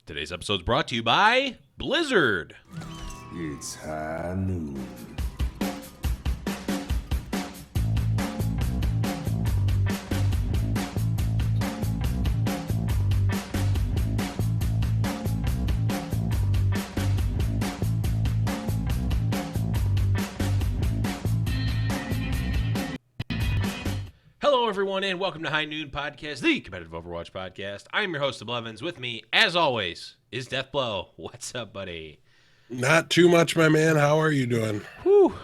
Today's episode is brought to you by Blizzard. It's high noon. Hello, everyone, and welcome to High Noon Podcast, the competitive Overwatch podcast. I'm your host, Blevins. With me, as always, is Deathblow. What's up, buddy? Not too much, my man. How are you doing? Whew.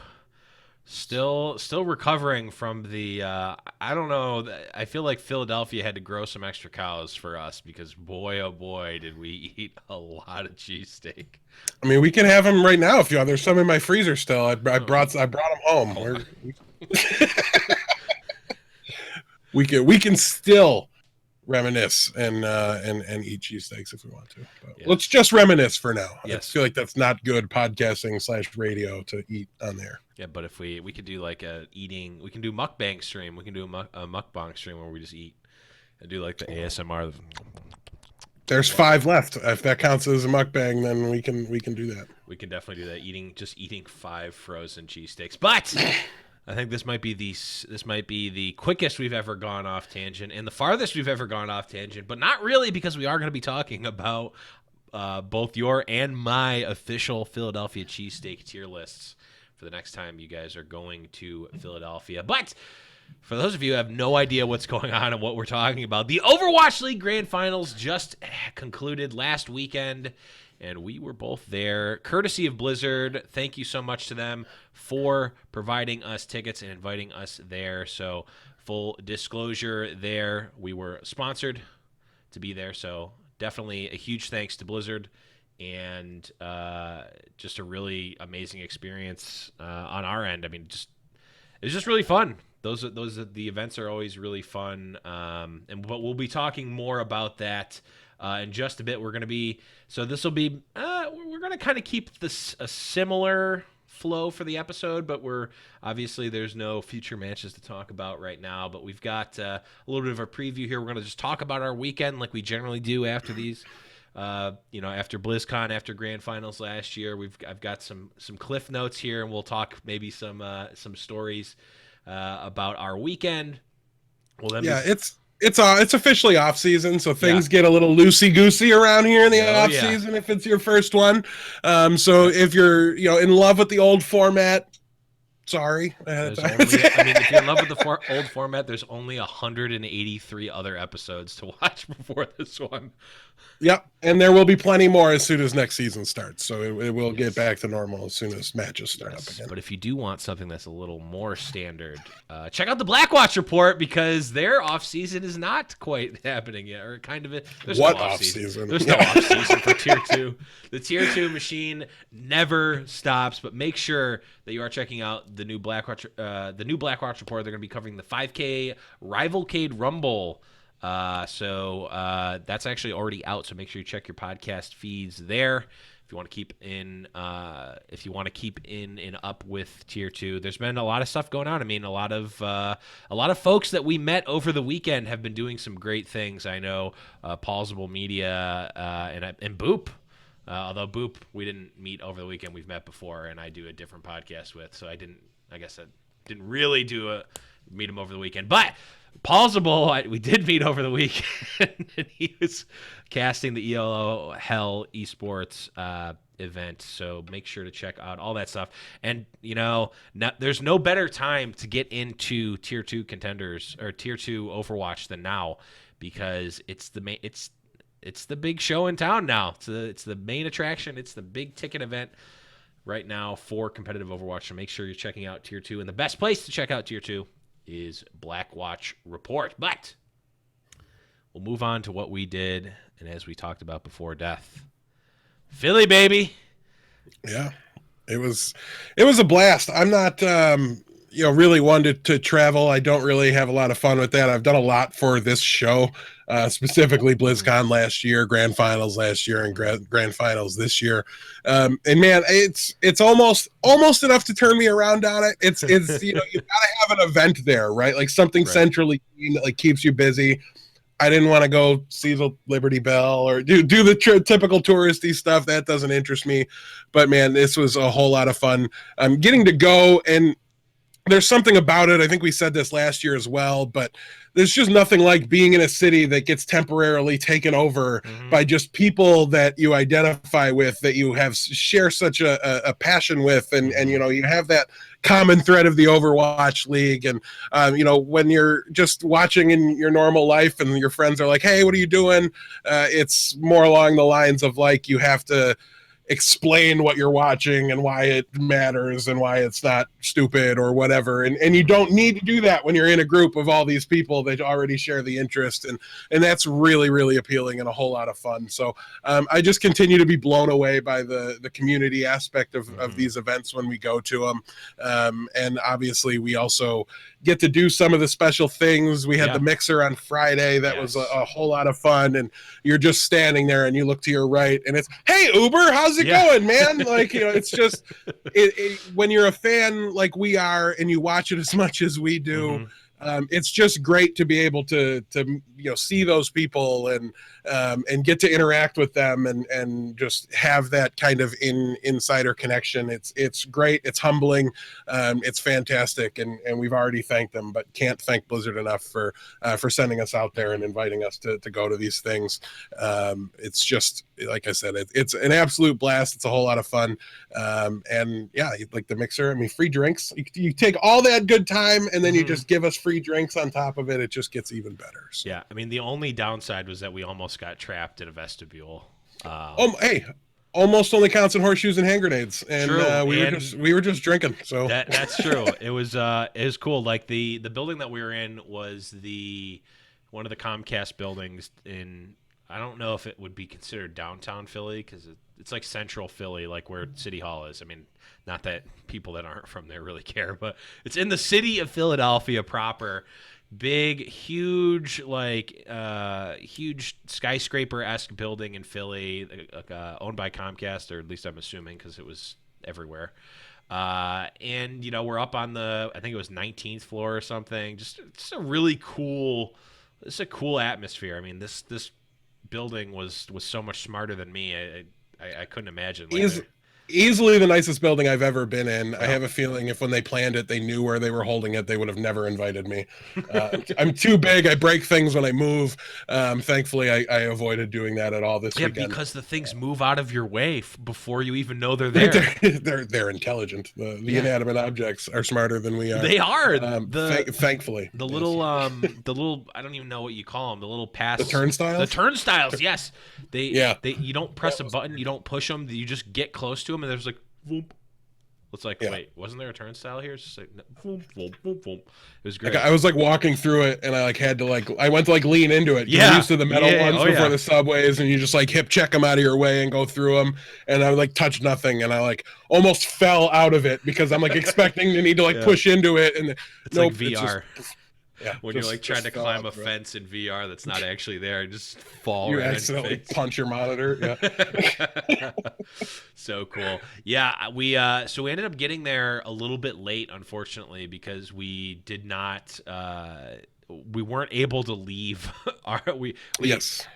Still recovering from the, I don't know, I feel like Philadelphia had to grow some extra cows for us because boy, oh boy, did we eat a lot of cheesesteak. I mean, we can have them right now if you want. There's some in my freezer still. I brought them home. We can still reminisce and eat cheesesteaks if we want to. But yes. Let's just reminisce for now. Yes. I feel like that's not good podcasting / radio to eat on there. Yeah, but if we could do like we can do mukbang stream. We can do a mukbang stream where we just eat and do like the ASMR. There's 5 left. If that counts as a mukbang, then we can do that. We can definitely do that. Eating 5 frozen cheesesteaks. But I think this might be the quickest we've ever gone off tangent and the farthest we've ever gone off tangent, but not really, because we are going to be talking about both your and my official Philadelphia cheesesteak tier lists for the next time you guys are going to Philadelphia. But for those of you who have no idea what's going on and what we're talking about, the Overwatch League Grand Finals just concluded last weekend, and we were both there, courtesy of Blizzard. Thank you so much to them for providing us tickets and inviting us there. So full disclosure there, we were sponsored to be there. So definitely a huge thanks to Blizzard, and just a really amazing experience on our end. I mean, it was just really fun. The events are always really fun, but we'll be talking more about that in just a bit. We're going to be we're going to kind of keep this a similar flow for the episode, but there's no future matches to talk about right now. But we've got a little bit of a preview here. We're going to just talk about our weekend like we generally do after these. After BlizzCon, after Grand Finals last year, I've got some cliff notes here, and we'll talk maybe some stories about our weekend. It's officially off season, so things get a little loosey goosey around here in the off season if it's your first one. So if you're in love with the old format, sorry. If you're in love with the old format, there's only 183 other episodes to watch before this one. Yep, and there will be plenty more as soon as next season starts. So it will get back to normal as soon as matches start up again. But if you do want something that's a little more standard, check out the Blackwatch Report, because their off season is not quite happening yet, or kind of it. There's what no off season? There's no off season for Tier 2. The Tier 2 machine never stops. But make sure that you are checking out the new Blackwatch Report. They're going to be covering the 5K Rivalcade Rumble. So that's actually already out. So make sure you check your podcast feeds there if you want to keep in and up with Tier 2. There's been a lot of stuff going on. I mean, a lot of folks that we met over the weekend have been doing some great things. I know Pausable Media and Boop. Although Boop we didn't meet over the weekend, we've met before, and I do a different podcast with, so I didn't really meet him over the weekend. But Pausable, we did meet over the weekend, and he was casting the ELO Hell Esports event. So make sure to check out all that stuff. And there's no better time to get into Tier 2 contenders or Tier 2 Overwatch than now, because it's the big show in town now. It's the main attraction. It's the big ticket event right now for competitive Overwatch. So make sure you're checking out Tier 2. And the best place to check out Tier 2 is Blackwatch Report. But we'll move on to what we did. And as we talked about before, Death, Philly, baby. Yeah, it was a blast. I'm not really one to travel. I don't really have a lot of fun with that. I've done a lot for this show, specifically BlizzCon last year, Grand Finals last year, and Grand Finals this year. And man, it's almost enough to turn me around on it. It's you got to have an event there, right? Like something centrally that like keeps you busy. I didn't want to go see the Liberty Bell or do the typical touristy stuff. That doesn't interest me. But man, this was a whole lot of fun. Getting to go, and there's something about it. I think we said this last year as well, but there's just nothing like being in a city that gets temporarily taken over by just people that you identify with, that you have share such a passion with, and you know, you have that common thread of the Overwatch League. And you know, when you're just watching in your normal life and your friends are like, hey, what are you doing? It's more along the lines of like, you have to explain what you're watching and why it matters and why it's not stupid or whatever. And you don't need to do that when you're in a group of all these people that already share the interest. And that's really, really appealing and a whole lot of fun. So I just continue to be blown away by the community aspect of these events when we go to them. And obviously we also get to do some of the special things. We had the mixer on Friday. That was a whole lot of fun. And you're just standing there and you look to your right and it's, hey, Uber, how's it going, man? Like, you know, it's just when you're a fan like we are and you watch it as much as we do, it's just great to be able to you know, see those people and get to interact with them and just have that kind of insider connection. It's great. It's humbling. It's fantastic. And we've already thanked them, but can't thank Blizzard enough for sending us out there and inviting us to go to these things. It's just, like I said, it's an absolute blast. It's a whole lot of fun. And yeah, like the mixer, I mean, free drinks, you take all that good time and then you just give us free drinks on top of it. It just gets even better. So. Yeah. I mean, the only downside was that we almost got trapped in a vestibule. Hey, almost only counts in horseshoes and hand grenades, and we were just drinking. So that's true. It was cool. Like the building that we were in was one of the Comcast buildings in. I don't know if it would be considered downtown Philly because it's like central Philly, like where City Hall is. I mean, not that people that aren't from there really care, but it's in the city of Philadelphia proper. Big, huge, like huge skyscraper-esque building in Philly, owned by Comcast, or at least I'm assuming because it was everywhere. And you know, we're up on I think it was 19th floor or something. Just a really cool. It's a cool atmosphere. I mean, this building was so much smarter than me. I couldn't imagine. Like, easily the nicest building I've ever been in. I have a feeling if when they planned it, they knew where they were holding it, they would have never invited me. I'm too big. I break things when I move. Thankfully, I avoided doing that at all this weekend. Yeah, because the things move out of your way before you even know they're there. They're intelligent. The inanimate objects are smarter than we are. They are. Thankfully. The little I don't even know what you call them. The little The turnstiles? The turnstiles, yes. You don't press a button. You don't push them. You just get close to them. And there's like, whoop. It's like, wait, wasn't there a turnstile here? It's just like, whoop, whoop, whoop, whoop. It was great. Like, I was like walking through it, and I like had to I went to like lean into it. Get used to the metal ones before the subways, and you just like hip check them out of your way and go through them. And I like touched nothing, and I like almost fell out of it because I'm like expecting to need to like push into it, and it's like VR. When you're like trying to climb a fence in VR that's not actually there, just fall. You accidentally punch your monitor. Yeah. So cool. Yeah, we ended up getting there a little bit late, unfortunately, because we did not. We weren't able to leave.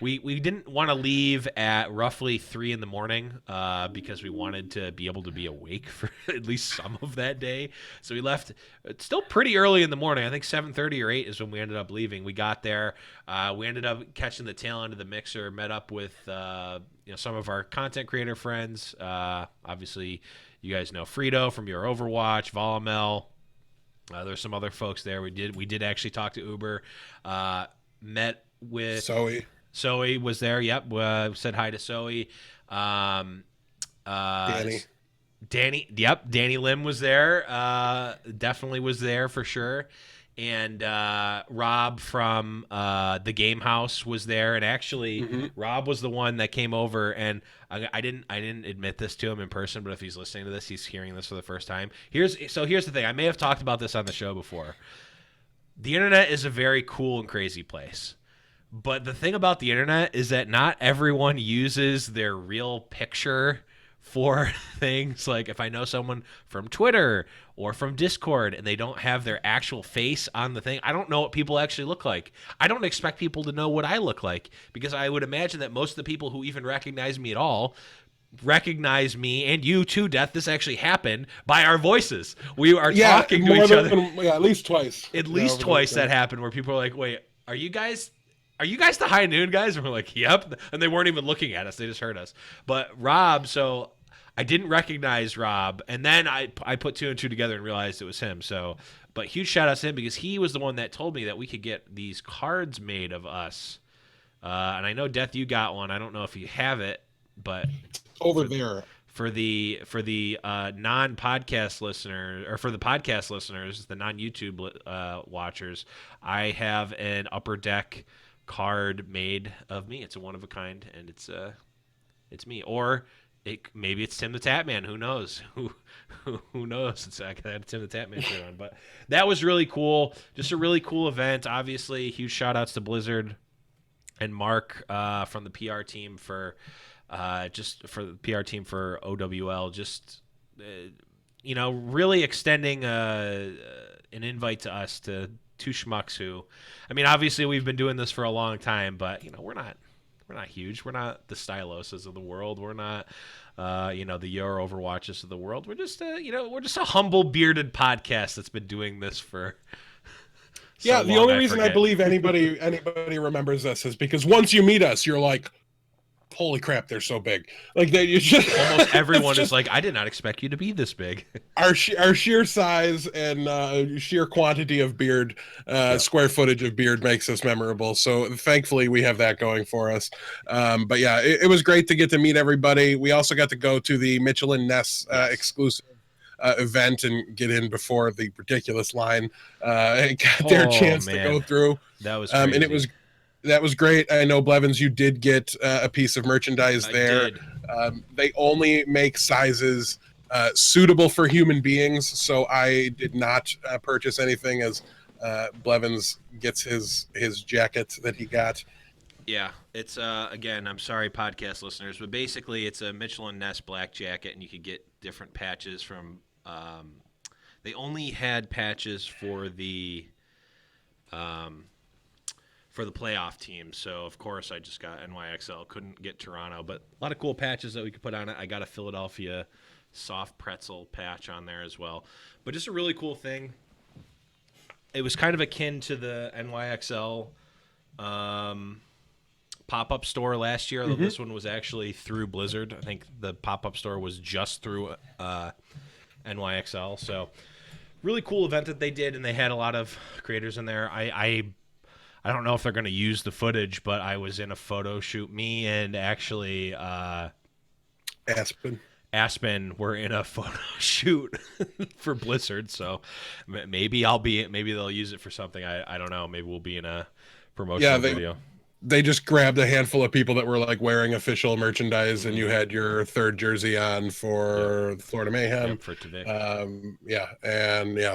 We didn't want to leave at roughly 3 a.m. Because we wanted to be able to be awake for at least some of that day. So we left still pretty early in the morning. I think 7:30 or 8 is when we ended up leaving. We got there. We ended up catching the tail end of the mixer. Met up with some of our content creator friends. Obviously, you guys know Frito from your Overwatch, Volamel. There's some other folks there. We did actually talk to Uber. Met with Zoe. Zoe was there. Yep. Said hi to Zoe. Danny. Yep. Danny Lim was there. Definitely was there for sure. And Rob from the Game House was there, and actually Rob was the one that came over. And I didn't admit this to him in person, but if he's listening to this, he's hearing this for the first time. Here's the thing. I may have talked about this on the show before. The internet is a very cool and crazy place, but the thing about the internet is that not everyone uses their real picture for things like if I know someone from Twitter or from Discord and they don't have their actual face on the thing, I don't know what people actually look like. I don't expect people to know what I look like because I would imagine that most of the people who even recognize me at all recognize me, and you too, Death. This actually happened by our voices. We are talking to each other. At least twice. At least twice that happened where people are like, wait, are you guys the High Noon guys? And we're like, yep. And they weren't even looking at us. They just heard us. But Rob, so I didn't recognize Rob. And then I put two and two together and realized it was him. So, but huge shout out to him because he was the one that told me that we could get these cards made of us. And I know, Death, you got one. I don't know if you have it, but over there. For the non-podcast listener, or for the podcast listeners, the non-YouTube watchers, I have an Upper Deck card made of me. It's a one of a kind, and it's me. Or maybe it's Tim the Tatman. Who knows? Who knows? It's I had Tim the Tatman shirt on, but that was really cool. Just a really cool event. Obviously, huge shout outs to Blizzard and Mark from the PR team for the PR team for OWL, really extending an invite to us, to two schmucks who, I mean, obviously we've been doing this for a long time, but we're not huge. We're not the Styloses of the world. We're not, the Your Overwatches of the world. We're just, we're just a humble bearded podcast that's been doing this for. The only reason I believe anybody remembers us is because once you meet us, you're like, holy crap, they're so big. Like you just almost everyone is like, I did not expect you to be this big. Our sheer size and sheer quantity of beard, square footage of beard makes us memorable. So thankfully we have that going for us. But yeah, it was great to get to meet everybody. We also got to go to the Mitchell and Ness exclusive event and get in before the ridiculous line and got their chance to go through. That was crazy. And that was great. I know, Blevins, you did get a piece of merchandise there. They only make sizes suitable for human beings, so I did not purchase anything as Blevins gets his jacket that he got. Yeah, it's again, I'm sorry, podcast listeners, but basically it's a Mitchell and Ness black jacket, and you could get different patches from. They only had patches for the playoff team, so of course I just got NYXL. Couldn't get Toronto, but a lot of cool patches that we could put on it. I got a Philadelphia soft pretzel patch on there as well, but just a really cool thing. It was kind of akin to the NYXL pop-up store last year, although this one was actually through Blizzard. I think the pop-up store was just through NYXL, so really cool event that they did, and they had a lot of creators in there. I don't know if they're going to use the footage, but I was in a photo shoot. Me and actually Aspen were in a photo shoot for Blizzard, so maybe they'll use it for something. I don't know. Maybe we'll be in a promotional video. They just grabbed a handful of people that were like wearing official merchandise, and you had your third jersey on for Florida Mayhem. For today.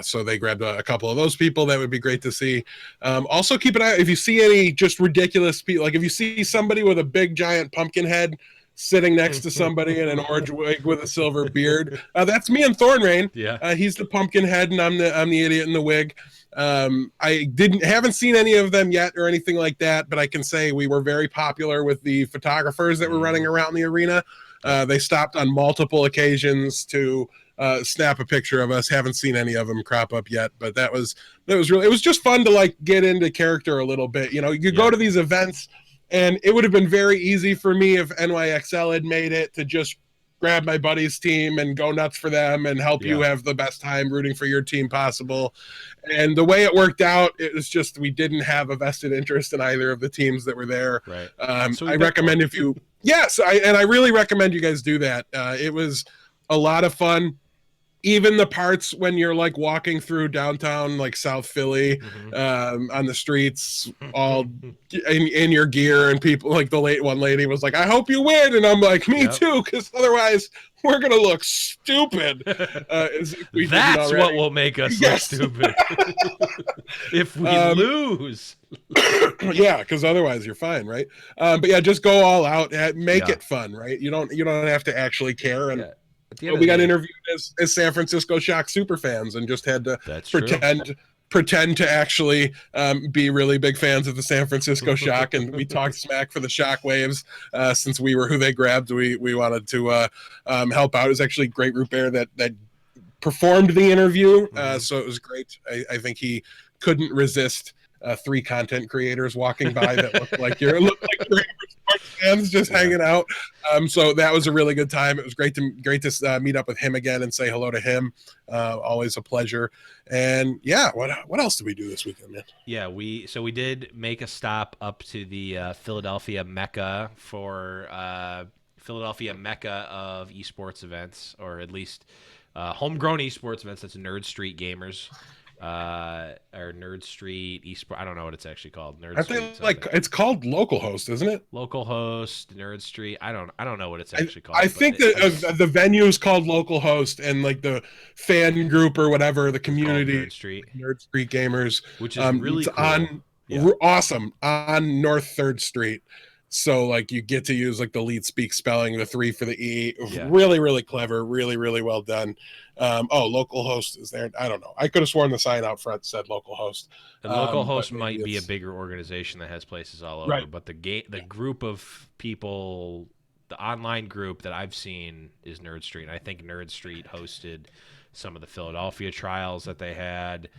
So they grabbed a couple of those people. That would be great to see. Also, keep an eye if you see any just ridiculous people. Like if you see somebody with a big giant pumpkin head sitting next to somebody in an orange wig with a silver beard, that's me and Thornrain. Yeah, he's the pumpkin head, and I'm the idiot in the wig. I haven't seen any of them yet or anything like that, but I can say we were very popular with the photographers that were running around the arena. They stopped on multiple occasions to snap a picture of us. Haven't seen any of them crop up yet, but that was really, it was just fun to like get into character a little bit. You go to these events, and it would have been very easy for me if NYXL had made it to just grab my buddy's team and go nuts for them and help you have the best time rooting for your team possible. And the way it worked out, it was just we didn't have a vested interest in either of the teams that were there. Right. So I recommend I really recommend you guys do that. It was a lot of fun. Even the parts when you're like walking through downtown, like South Philly, on the streets, all in your gear, and people like one lady was like, "I hope you win," and I'm like, "Me too," because otherwise, we're gonna look stupid. As if we didn't That's already. what will make us look stupid. If we lose. Yeah, because otherwise you're fine, right? But yeah, just go all out and make Yeah. it fun, right? You don't have to actually care. And Yeah. At the end of we the got day, interviewed as San Francisco Shock super fans and just had to that's true. pretend to actually be really big fans of the San Francisco Shock, and we talked smack for the Shockwaves since we were who they grabbed. We wanted to help out. It was actually Great Root Bear that performed the interview, so it was great. I think he couldn't resist 3 content creators walking by that looked like you're sports fans just hanging out. So that was a really good time. It was great to meet up with him again and say hello to him. Always a pleasure. And yeah, what else did we do this weekend, man? Yeah, we did make a stop up to the Philadelphia Mecca of esports events, or at least homegrown esports events. That's Nerd Street Gamers. Or Nerd Street Esport. I don't know what it's actually called. I think it's called Localhost, isn't it? Localhost, Nerd Street. I don't know what it's actually called. I think that the venue is called Localhost, and like the fan group or whatever, the community, Nerd Street Gamers, which is really cool. Awesome on North 3rd Street. So like you get to use like the lead speak spelling, the 3 for the E. Really, really clever. Really, really well done. Localhost is there. I don't know. I could have sworn the sign out front said Localhost. And Localhost might be a bigger organization that has places all over. Right. But the group of people, the online group that I've seen is Nerd Street. And I think Nerd Street hosted some of the Philadelphia trials that they had.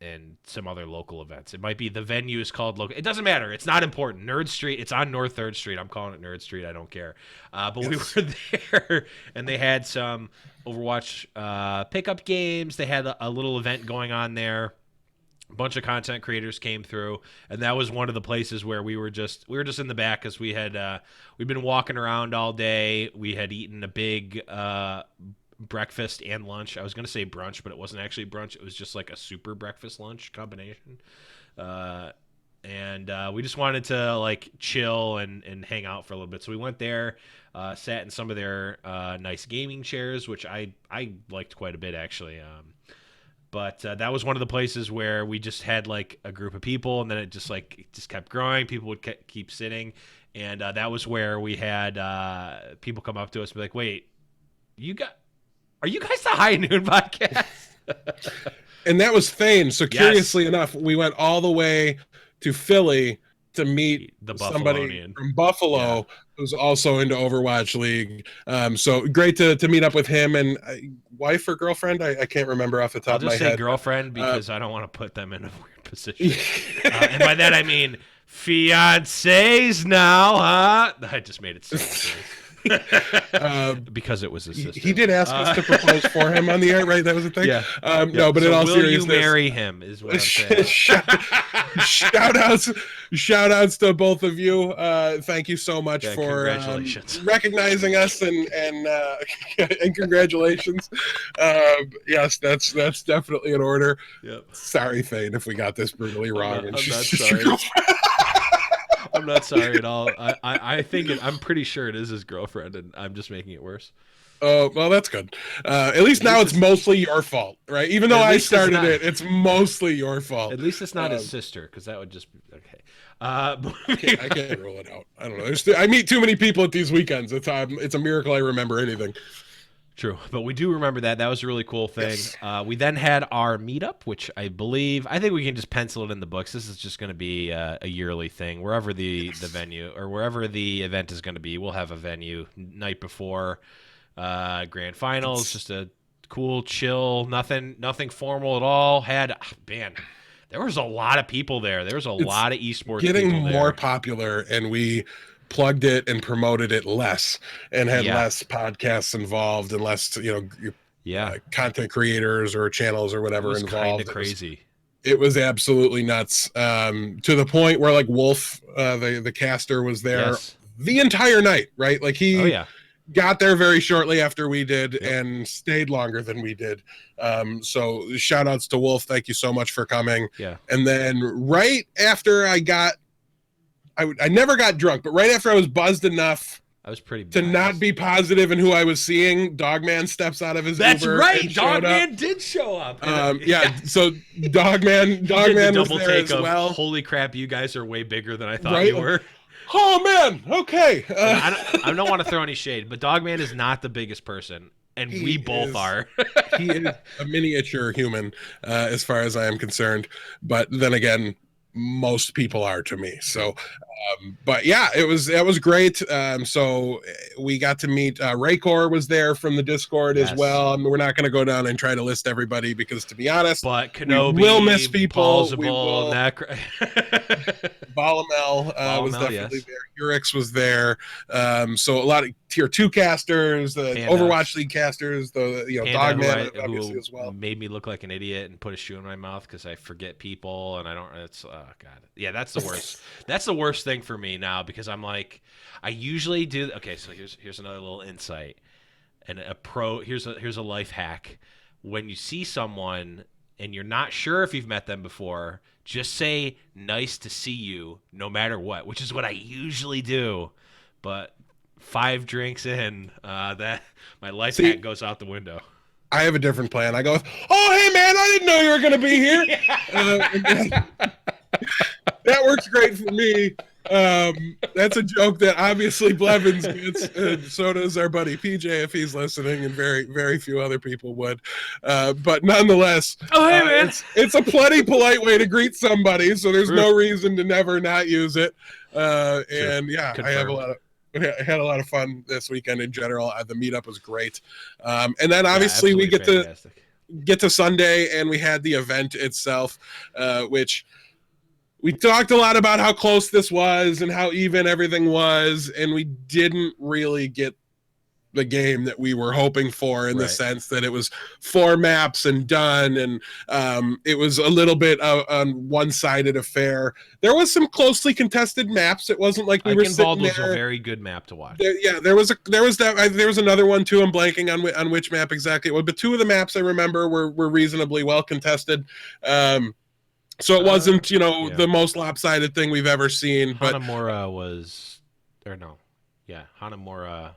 And some other local events. It might be the venue is called local. It doesn't matter. It's not important. Nerd Street. It's on North 3rd Street. I'm calling it Nerd Street. I don't care. But we were there, and they had some Overwatch pickup games. They had a little event going on there. A bunch of content creators came through, and that was one of the places where we were just in the back because we had we'd been walking around all day. We had eaten a big breakfast and lunch. I was going to say brunch, but it wasn't actually brunch. It was just like a super breakfast lunch combination. And we just wanted to like chill and hang out for a little bit. So we went there, sat in some of their nice gaming chairs, which I liked quite a bit actually. But that was one of the places where we just had like a group of people, and then it just kept growing. People would keep sitting. And that was where we had people come up to us and be like, wait, are you guys the High Noon podcast? And that was Thane. So curiously enough, we went all the way to Philly to meet somebody from Buffalo who's also into Overwatch League. So great to meet up with him and wife or girlfriend. I can't remember off the top of my head. I'll just say girlfriend because I don't want to put them in a weird position. And by that I mean fiancés now, huh? I just made it sound because it was his sister. He did ask us to propose for him on the air, right? That was the thing. Yeah. No, but in all seriousness, will you marry him? Is what I'm saying. Shout outs to both of you. Thank you so much for recognizing us and congratulations. Yes, that's definitely in order. Yep. Sorry, Thane, if we got this brutally wrong. I'm not sorry. I'm not sorry at all. I think I'm pretty sure it is his girlfriend, and I'm just making it worse. Oh, well, that's good. At least now it's mostly your fault, right? Even though I started it's mostly your fault. At least it's not his sister, because that would just be okay. I can't rule it out. I don't know. I meet too many people at these weekends. It's a miracle I remember anything. True, but we do remember that. That was a really cool thing. Yes. We then had our meetup, which I think we can just pencil it in the books. This is just going to be a yearly thing. Wherever the venue or wherever the event is going to be, we'll have a venue night before grand finals. Just a cool, chill, nothing formal at all. There was a lot of people there. There was a lot of esports getting people there. More popular, and we plugged it and promoted it less and had less podcasts involved and less content creators or channels or whatever involved. Kind of crazy. It was absolutely nuts, to the point where like Wolf, the caster, was there the entire night, right? Like he got there very shortly after we did and stayed longer than we did. So shout outs to Wolf. Thank you so much for coming. Yeah. And then right after I never got drunk, but right after I was buzzed enough I was pretty to not be positive in who I was seeing. Dogman steps out of his That's Uber. right. Dogman did show up. Yeah. So Dogman He did the was double there take as of, well. holy crap, you guys are way bigger than I thought Right? you were. Oh man. Okay. I don't want to throw any shade, but Dogman is not the biggest person, and we both are. He is a miniature human, as far as I am concerned. But then again, most people are to me. So, but yeah, that was great. So we got to meet Raycor was there from the Discord as well. We're not going to go down and try to list everybody because, to be honest, but Kenobi, we will miss people. Volamel was definitely there. Urix was there. So a lot of tier 2 casters, the Overwatch League casters, the Dogman obviously as well. Made me look like an idiot and put a shoe in my mouth because I forget people and I don't. It's God. Yeah, that's the worst. That's the worst thing for me now because I'm like, I usually do. Okay, so here's another little insight and here's a life hack. When you see someone and you're not sure if you've met them before, just say nice to see you no matter what, which is what I usually do. But 5 drinks in, that my life hack goes out the window. I have a different plan. I go, oh, hey, man, I didn't know you were going to be here. That works great for me. That's a joke that obviously Blevins gets, and so does our buddy PJ if he's listening, and very, very few other people would. But nonetheless, it's a plenty polite way to greet somebody, so there's no reason to never not use it. And yeah, confirmed. I had a lot of fun this weekend in general. The meetup was great. And then obviously we get to Sunday, and we had the event itself, which we talked a lot about how close this was and how even everything was, and we didn't really get the game that we were hoping for in the sense that it was 4 maps and done, and it was a little bit a one-sided affair. There was some closely contested maps. It wasn't like we were sitting there. Was a very good map to watch. There was another one too. I'm blanking on which map exactly it was, but 2 of the maps I remember were reasonably well contested. So it wasn't, the most lopsided thing we've ever seen. Hanamura Hanamura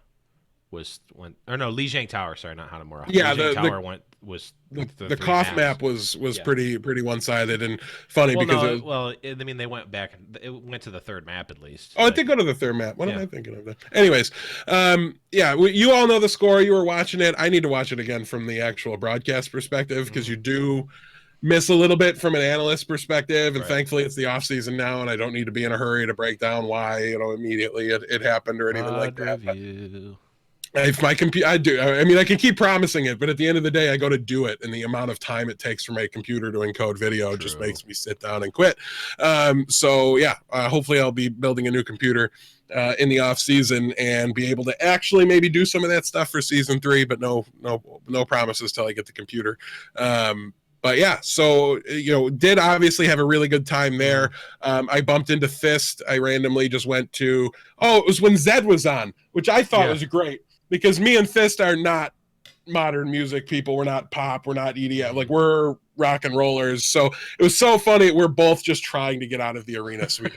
was Li Jiang Tower. Sorry, not Hanamura. Yeah, Li Jiang Tower was the Koth map was pretty one-sided and funny because they went back. It went to the 3rd map at least. Oh, it did go to the 3rd map. What am I thinking of? Anyways, you all know the score. You were watching it. I need to watch it again from the actual broadcast perspective because you do miss a little bit from an analyst perspective, and thankfully it's the off season now, and I don't need to be in a hurry to break down why immediately it happened or anything like that. If my computer, I do. I mean, I can keep promising it, but at the end of the day, I go to do it, and the amount of time it takes for my computer to encode video just makes me sit down and quit. Hopefully I'll be building a new computer in the off season and be able to actually maybe do some of that stuff for season 3, but no promises till I get the computer. But yeah, so, did obviously have a really good time there. I bumped into Fist. I randomly just went to, it was when Zed was on, which I thought was great because me and Fist are not modern music people. We're not pop. We're not EDM. Like, we're rock and rollers. So it was so funny. We're both just trying to get out of the arena. So we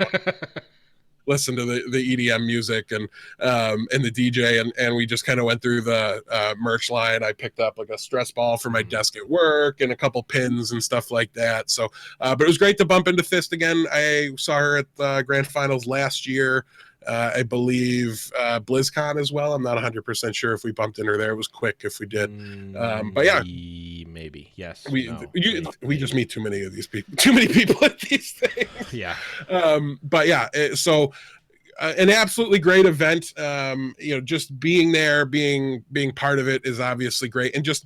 listen to the EDM music and the DJ, and we just kind of went through the merch line. I picked up like a stress ball for my desk at work and a couple pins and stuff like that. So, but it was great to bump into Fist again. I saw her at the grand finals last year. I believe BlizzCon as well. I'm not 100% sure if we bumped into her there. It was quick if we did. But yeah, maybe yes. We just meet too many of these people. Too many people at these things. Yeah. But yeah, so an absolutely great event. Just being there, being part of it is obviously great, and just.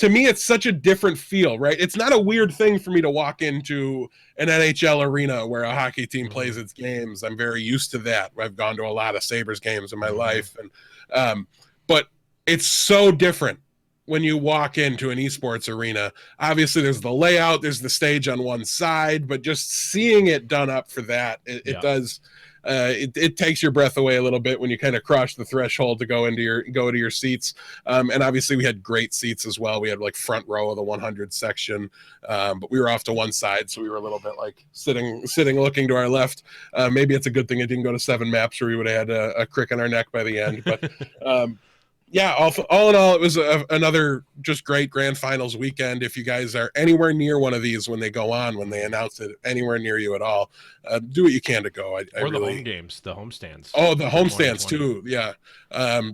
To me, it's such a different feel, right? It's not a weird thing for me to walk into an NHL arena where a hockey team plays its games. I'm very used to that. I've gone to a lot of Sabres games in my life, and but it's so different when you walk into an esports arena. Obviously, there's the layout, there's the stage on one side, but just seeing it done up for that, it does. it takes your breath away a little bit when you kind of cross the threshold to go to your seats. And obviously we had great seats as well. We had like front row of the 100 section, but we were off to one side, so we were a little bit like sitting looking to our left. Maybe it's a good thing it didn't go to 7 maps, or we would have had a crick in our neck by the end. But yeah, all in all, it was another just great grand finals weekend. If you guys are anywhere near one of these when they go on, when they announce it, anywhere near you at all, do what you can to go. Or the home games, the home stands. Oh, the home stands too. Yeah.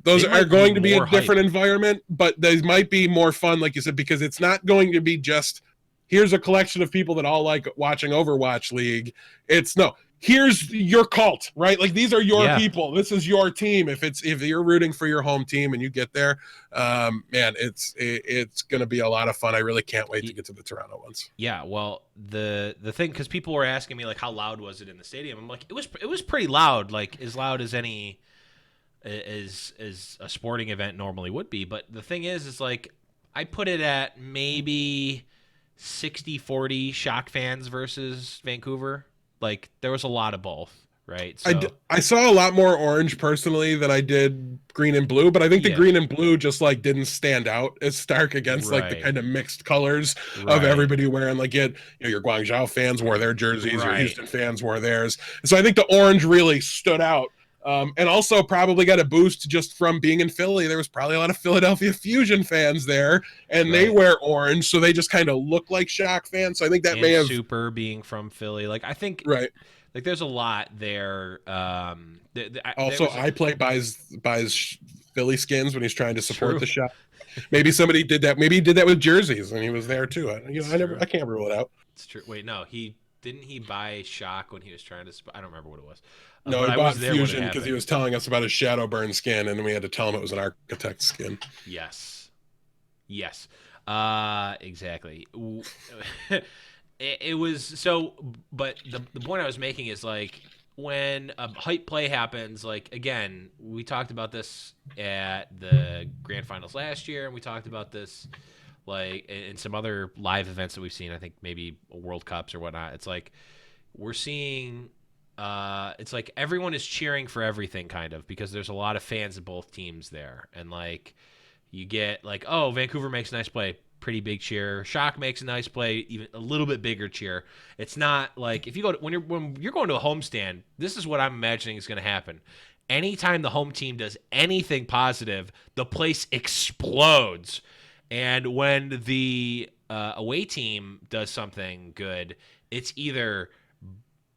Those are going to be a different environment, but they might be more fun, like you said, because it's not going to be just, here's a collection of people that all like watching Overwatch League. It's no, here's your cult, right? Like these are your people. This is your team. If you're rooting for your home team and you get there, man, it's going to be a lot of fun. I really can't wait to get to the Toronto ones. Yeah, well, the thing, because people were asking me like how loud was it in the stadium. I'm like, it was pretty loud, like as loud as any as a sporting event normally would be. But the thing is like I put it at maybe 60-40 Shock fans versus Vancouver. Like there was a lot of both, right? So, I saw a lot more orange personally than I did green and blue, but I think the green and blue just like didn't stand out as stark against like the kind of mixed colors of everybody wearing, like your Guangzhou fans wore their jerseys, your Houston fans wore theirs. So I think the orange really stood out. And also probably got a boost just from being in Philly. There was probably a lot of Philadelphia Fusion fans there, and they wear orange, so they just kind of look like Shock fans. So I think that may have Super being from Philly. Like I think like there's a lot there. Also, iPlay buys Philly skins when he's trying to support the shop. Maybe somebody did that. Maybe he did that with jerseys, and he was there too. I can't rule it out. It's true. Wait, no, he buy Shock when he was trying to. I don't remember what it was. No, he bought Fusion because he was telling us about his Shadowburn skin, and we had to tell him it was an Architect skin. Yes. Exactly. It was so, but the point I was making is like when a hype play happens, like again, we talked about this at the grand finals last year, and we talked about this like in some other live events that we've seen. I think maybe World Cups or whatnot. It's like we're seeing. It's like everyone is cheering for everything kind of because there's a lot of fans of both teams there, and like you get like, oh, Vancouver makes a nice play, pretty big cheer. Shock makes a nice play, even a little bit bigger cheer. It's not like if you go to, when you're going to a homestand, this is what I'm imagining is going to happen. Anytime the home team does anything positive, the place explodes, and when the away team does something good, it's either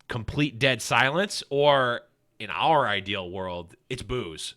complete dead silence, or in our ideal world, it's boos.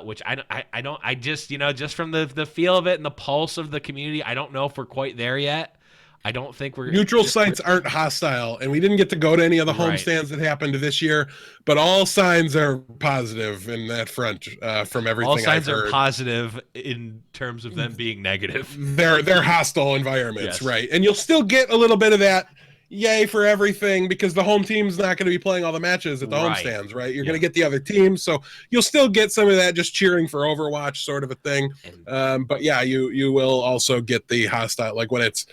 Which I just, just from the feel of it and the pulse of the community, I don't know if we're quite there yet. I don't think we're neutral sites aren't hostile, and we didn't get to go to any of the homestands that happened this year, but all signs are positive in that front from everything all signs I've heard. Are positive in terms of them being negative. They're hostile environments, right? And you'll still get a little bit of that. Yay for everything, because the home team's not going to be playing all the matches at the homestands, right? You're going to get the other team, so you'll still get some of that just cheering for Overwatch sort of a thing. But yeah, you will also get the hostile, like when it's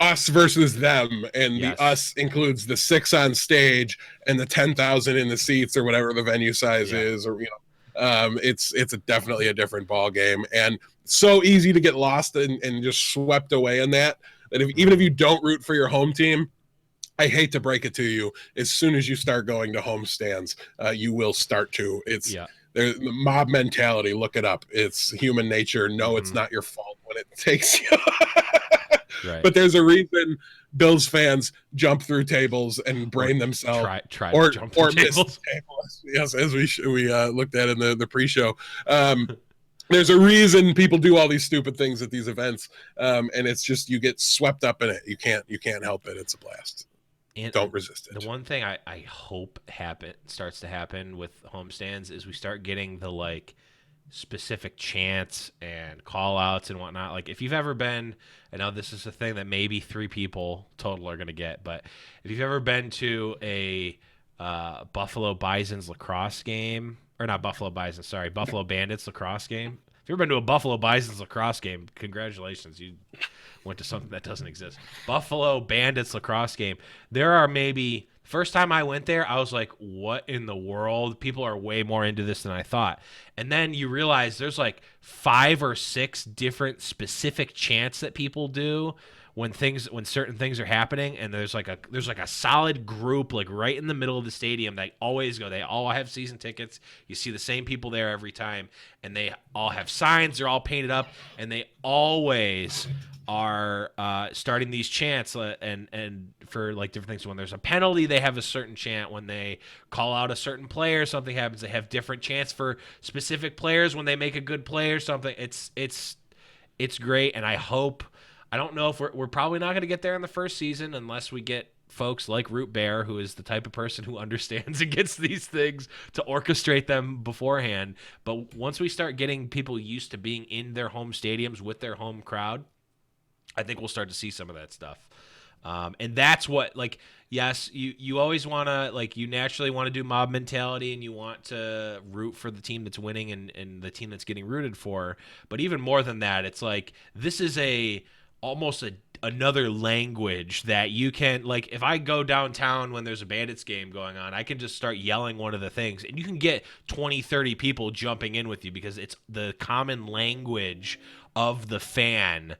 us versus them, and the us includes the 6 on stage and the 10,000 in the seats or whatever the venue size is, or it's definitely a different ball game, and so easy to get lost and just swept away in that even if you don't root for your home team, I hate to break it to you, as soon as you start going to home stands, you will start to. It's the mob mentality. Look it up. It's human nature. No, it's not your fault when it takes you. But there's a reason Bills fans jump through tables and brain themselves, or miss tables. Yes, as we looked at in the pre-show. There's a reason people do all these stupid things at these events, and it's just you get swept up in it. You can't help it. It's a blast. And don't resist it. The one thing I hope starts to happen with homestands is we start getting the like specific chants and call outs and whatnot. Like if you've ever been, I know this is a thing that maybe 3 people total are going to get, but if you've ever been to a Buffalo Bison's lacrosse game, or not Buffalo Bison, sorry, Buffalo Bandits lacrosse game. If you've ever been to a Buffalo Bison's lacrosse game, congratulations. You went to something that doesn't exist. Buffalo Bandits lacrosse game. There are maybe First time I went there, I was like, what in the world? People are way more into this than I thought. And then you realize there's like 5 or 6 different specific chants that people do when certain things are happening, and there's like a solid group like right in the middle of the stadium. They always go. They all have season tickets. You see the same people there every time, and they all have signs. They're all painted up, and they always are starting these chants and for like different things. When there's a penalty, they have a certain chant. When they call out a certain player, something happens. They have different chants for specific players. When they make a good play or something, it's great. And I don't know if we're probably not going to get there in the first season unless we get folks like Root Bear, who is the type of person who understands and gets these things to orchestrate them beforehand. But once we start getting people used to being in their home stadiums with their home crowd, I think we'll start to see some of that stuff. And that's what, like, yes, you always want to, like, you naturally want to do mob mentality and you want to root for the team that's winning and the team that's getting rooted for. But even more than that, it's like, this is almost another language that you can, like, if I go downtown when there's a Bandits game going on, I can just start yelling one of the things and you can get 20, 30 people jumping in with you because it's the common language of the fan.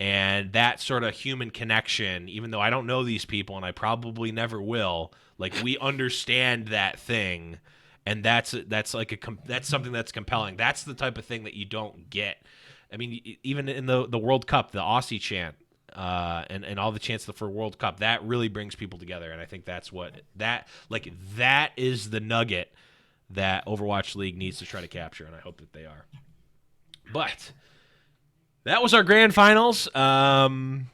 And that sort of human connection, even though I don't know these people and I probably never will, like, we understand that thing, and that's something that's compelling. That's the type of thing that you don't get. I mean, even in the World Cup, the Aussie chant, and all the chants for World Cup, that really brings people together, and I think that is the nugget that Overwatch League needs to try to capture, and I hope that they are. But that was our grand finals. I'm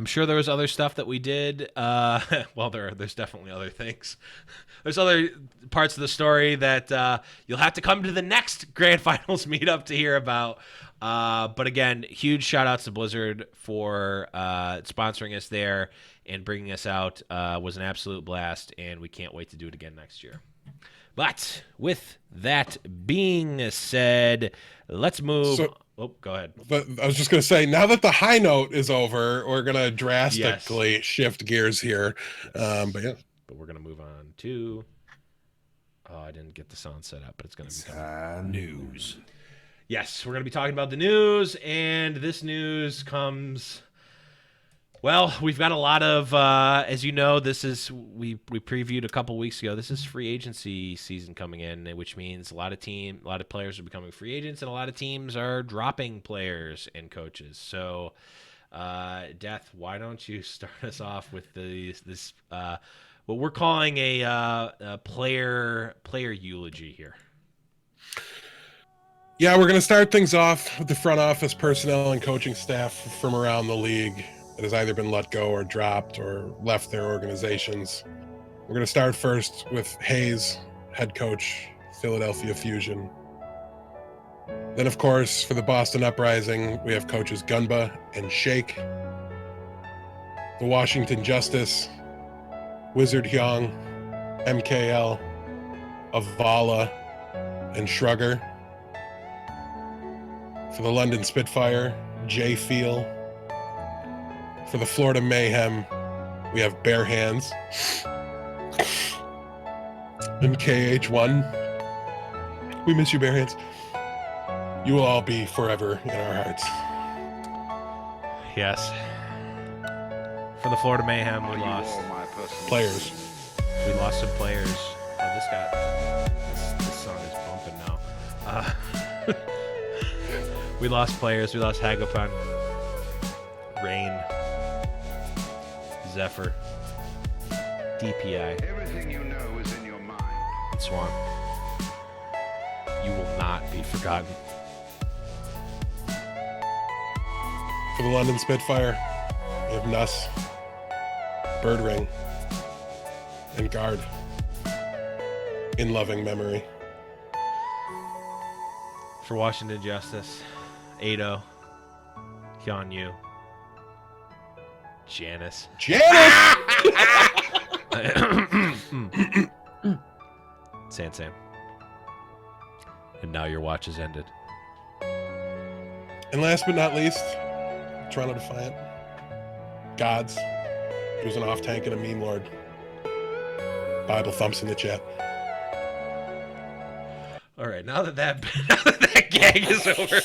sure there was other stuff that we did. Well, there's definitely other things. There's other parts of the story that you'll have to come to the next grand finals meetup to hear about. But again, huge shout outs to Blizzard for sponsoring us there and bringing us out. Was an absolute blast, and we can't wait to do it again next year. But with that being said, let's move. Go ahead. But I was just going to say, now that the high note is over, we're going to drastically shift gears here. But we're going to move on to. Oh, I didn't get the sound set up, but it's going to be news. Yes, we're going to be talking about the news, and this news comes. Well, we've got a lot of, as you know, we previewed a couple weeks ago. This is free agency season coming in, which means a lot of players are becoming free agents, and a lot of teams are dropping players and coaches. So, Death, why don't you start us off with this what we're calling a player eulogy here? Yeah, we're going to start things off with the front office personnel and coaching staff from around the league that has either been let go or dropped or left their organizations. We're going to start first with Hayes, head coach, Philadelphia Fusion. Then, of course, for the Boston Uprising, we have coaches Gunba and Shake. The Washington Justice, Wizard Hyung, MKL, Avala, and Shrugger. For the London Spitfire, Jay Feel. For the Florida Mayhem, we have Bare Hands and KH1. We miss you, Bare Hands. You will all be forever in our hearts. Yes. For the Florida Mayhem, we lost players. We lost some players. Oh, this song is bumping now. We lost players. We lost Hagopun, Rain, Zephyr, DPI, Everything you know is in your mind. and Swan. You will not be forgotten. For the London Spitfire, we have Nuss, Birdring, and Guard. In loving memory. For Washington Justice, Ado, Hyunyu, Janice. Sam. And now your watch has ended. And last but not least, Toronto Defiant. Gods. He was an off-tank and a meme lord. Bible thumps in the chat. All right, now that that gag is over.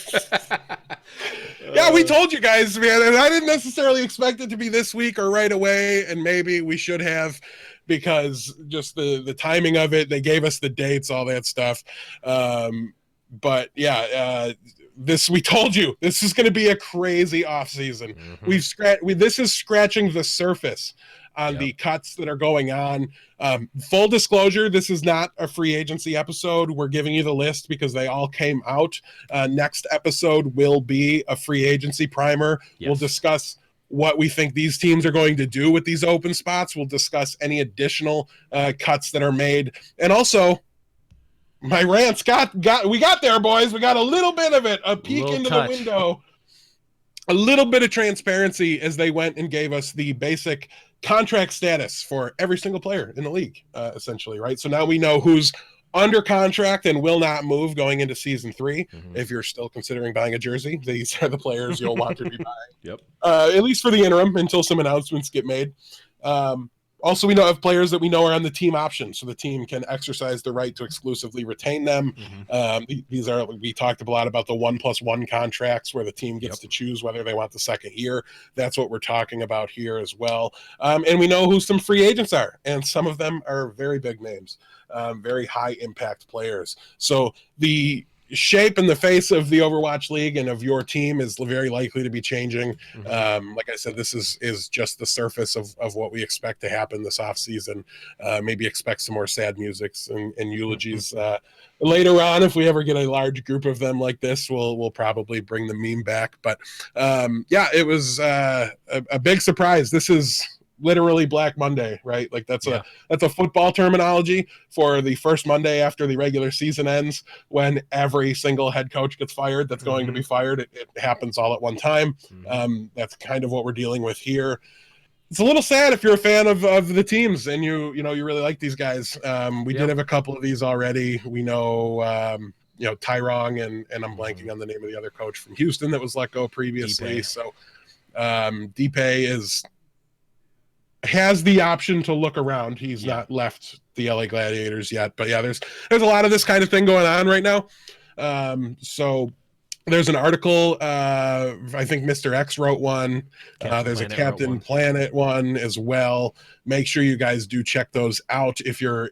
Yeah, we told you guys, man, and I didn't necessarily expect it to be this week or right away, and maybe we should have, because just the timing of it, they gave us the dates, all that stuff. But yeah, we told you this is going to be a crazy off season. This is scratching the surface on the cuts that are going on. Full disclosure, this is not a free agency episode. We're giving you the list because they all came out. Next episode will be a free agency primer. Yes. We'll discuss what we think these teams are going to do with these open spots. We'll discuss any additional cuts that are made. And also, my rants we got there, boys. We got a little bit of it, a peek into the window, a little bit of transparency as they went and gave us the basic contract status for every single player in the league, essentially, right? So now we know who's under contract and will not move going into season 3. If you're still considering buying a jersey, these are the players you'll want to be buying. At least for the interim until some announcements get made. Also, we know of players that we know are on the team option, so the team can exercise the right to exclusively retain them. We talked a lot about the 1+1 contracts where the team gets to choose whether they want the second year. That's what we're talking about here as well. And we know who some free agents are, and some of them are very big names, very high impact players. So the shape and the face of the Overwatch League and of your team is very likely to be changing. Like I said, this is just the surface of what we expect to happen this offseason. Maybe expect some more sad musics and eulogies later on. If we ever get a large group of them like this, we'll probably bring the meme back. But yeah, it was a big surprise. This is literally Black Monday, right? Like that's a football terminology for the first Monday after the regular season ends, when every single head coach gets fired that's going to be fired. It happens all at one time. That's kind of what we're dealing with here. It's a little sad if you're a fan of the teams and you really like these guys. We did have a couple of these already. We know Tyrong and I'm blanking on the name of the other coach from Houston that was let go previously. Deepay. So Deepay has the option to look around. He's not left the LA Gladiators yet, but yeah, there's a lot of this kind of thing going on right now. So there's an article, I think Mr. X wrote one. There's a Captain Planet one as well. Make sure you guys do check those out if you're,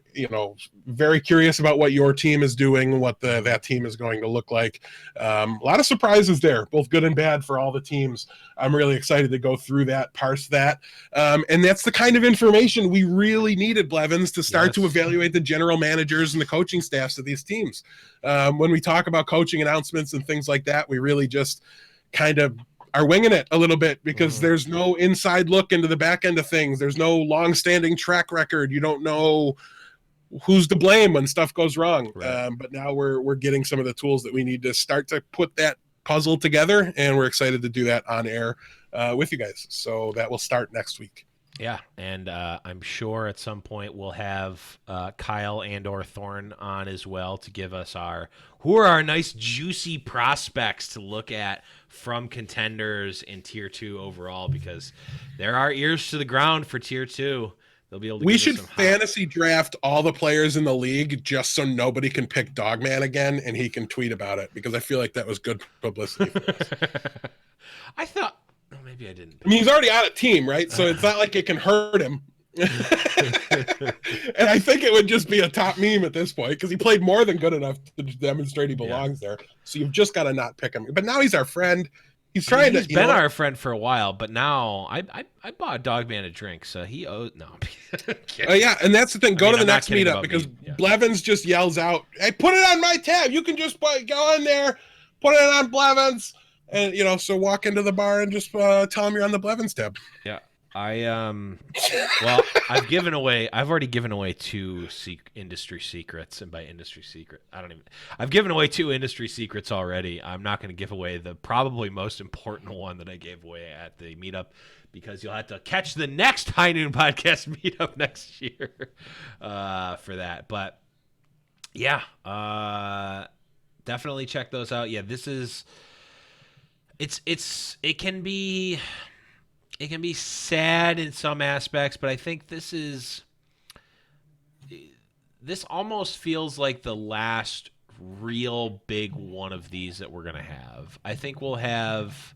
very curious about what your team is doing, what that team is going to look like. A lot of surprises there, both good and bad for all the teams. I'm really excited to go through that, parse that. And that's the kind of information we really needed, Blevins, to start to evaluate the general managers and the coaching staffs of these teams. When we talk about coaching announcements and things like that, we really just kind of are winging it a little bit because there's no inside look into the back end of things. There's no long-standing track record. You don't know who's to blame when stuff goes wrong. But now we're getting some of the tools that we need to start to put that puzzle together, and we're excited to do that on air with you guys. So that will start next week. Yeah, and I'm sure at some point we'll have Kyle and/or Thorne on as well to give us who are our nice juicy prospects to look at from contenders in Tier 2 overall, because there are ears to the ground for Tier 2. They'll be able to. We should fantasy draft all the players in the league just so nobody can pick Dogman again, and he can tweet about it, because I feel like that was good publicity for us. I thought. Maybe I didn't. I mean, he's already on a team, right? So it's not like it can hurt him. And I think it would just be a top meme at this point, because he played more than good enough to demonstrate he belongs there. So you've just got to not pick him. But now he's our friend. He's trying he's been our friend for a while, but now I bought Dogman a drink, so he owes no. Yeah, and that's the thing. Go to the next meetup, because Blevins just yells out, "Hey, put it on my tab. You can just go in there, put it on Blevins." And so walk into the bar and just tell them you're on the Blevins tab. Yeah, well, I've already given away 2 industry secrets, and by industry secret, I've given away 2 industry secrets already. I'm not going to give away the probably most important one that I gave away at the meetup, because you'll have to catch the next High Noon Podcast meetup next year for that. But yeah, definitely check those out. Yeah, this is. It can be sad in some aspects, but I think this is this almost feels like the last real big one of these that we're gonna have. I think we'll have.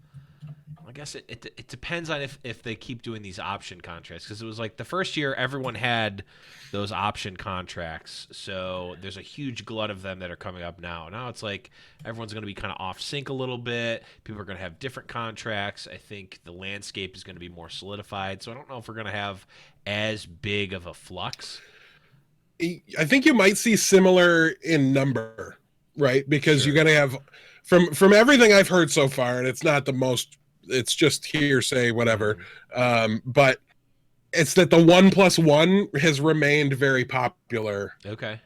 I guess it depends on if they keep doing these option contracts, because it was like the first year everyone had those option contracts, so there's a huge glut of them that are coming up now. Now it's like everyone's going to be kind of off sync a little bit. People are going to have different contracts. I think the landscape is going to be more solidified, so I don't know if we're going to have as big of a flux. I think you might see similar in number, right? Because Sure. you're going to have from everything I've heard so far, and it's not the most, it's just hearsay, whatever. But it's that the 1+1 has remained very popular. Okay.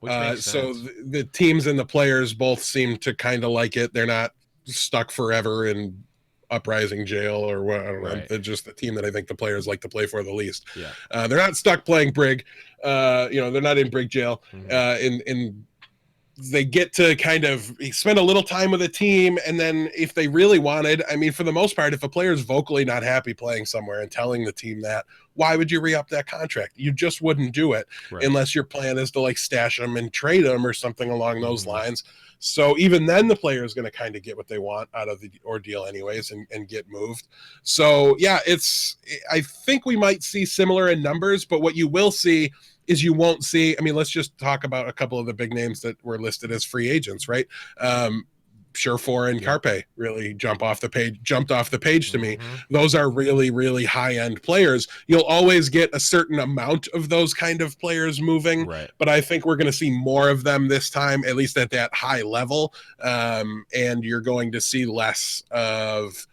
Which makes So sense. the teams and the players both seem to kind of like it. They're not stuck forever in uprising jail or what. I don't know. Right. They're just the team that I think the players like to play for the least. Yeah. They're not stuck playing Brig. They're not in Brig jail. Mhm. In they get to kind of spend a little time with a team, and then if they really wanted, I mean, for the most part, if a player is vocally not happy playing somewhere and telling the team that, why would you re-up that contract? You just wouldn't do it Right. unless your plan is to like stash them and trade them or something along those Mhm. lines. So even then the player is going to kind of get what they want out of the ordeal anyways, and get moved. So yeah, I think we might see similar in numbers, but what you will see is you won't see, I mean, let's just talk about a couple of the big names that were listed as free agents, right? Surefour and Yep. Carpe really jumped off the page to me. Mhm. Those are really, really high-end players. You'll always get a certain amount of those kind of players moving, Right. but I think we're going to see more of them this time, at least at that high level. And you're going to see less of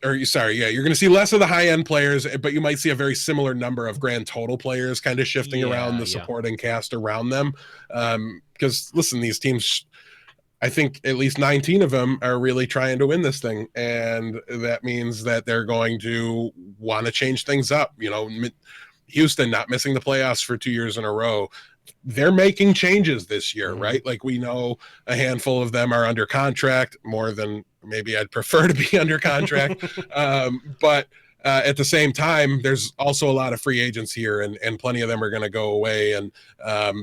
you're going to see less of the high end players, but you might see a very similar number of grand total players kind of shifting around the Yeah. supporting cast around them. Because listen, these teams, I think at least 19 of them are really trying to win this thing. And that means that they're going to want to change things up. Houston not missing the playoffs for 2 years in a row. They're making changes this year, Mhm. right? Like we know a handful of them are under contract, more than maybe I'd prefer to be under contract. But at the same time, there's also a lot of free agents here, and plenty of them are going to go away, and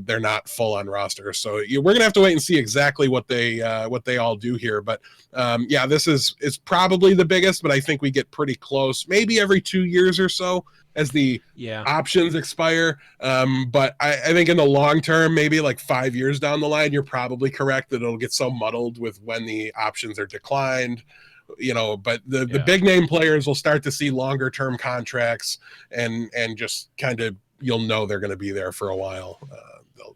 they're not full on roster. So we're going to have to wait and see exactly what they all do here. But this is probably the biggest, but I think we get pretty close, maybe every 2 years or so as the Yeah. options expire. But I think in the long term, maybe like 5 years down the line, you're probably correct that it'll get so muddled with when the options are declined. But the big name players will start to see longer term contracts, and just kind of, you'll know they're going to be there for a while.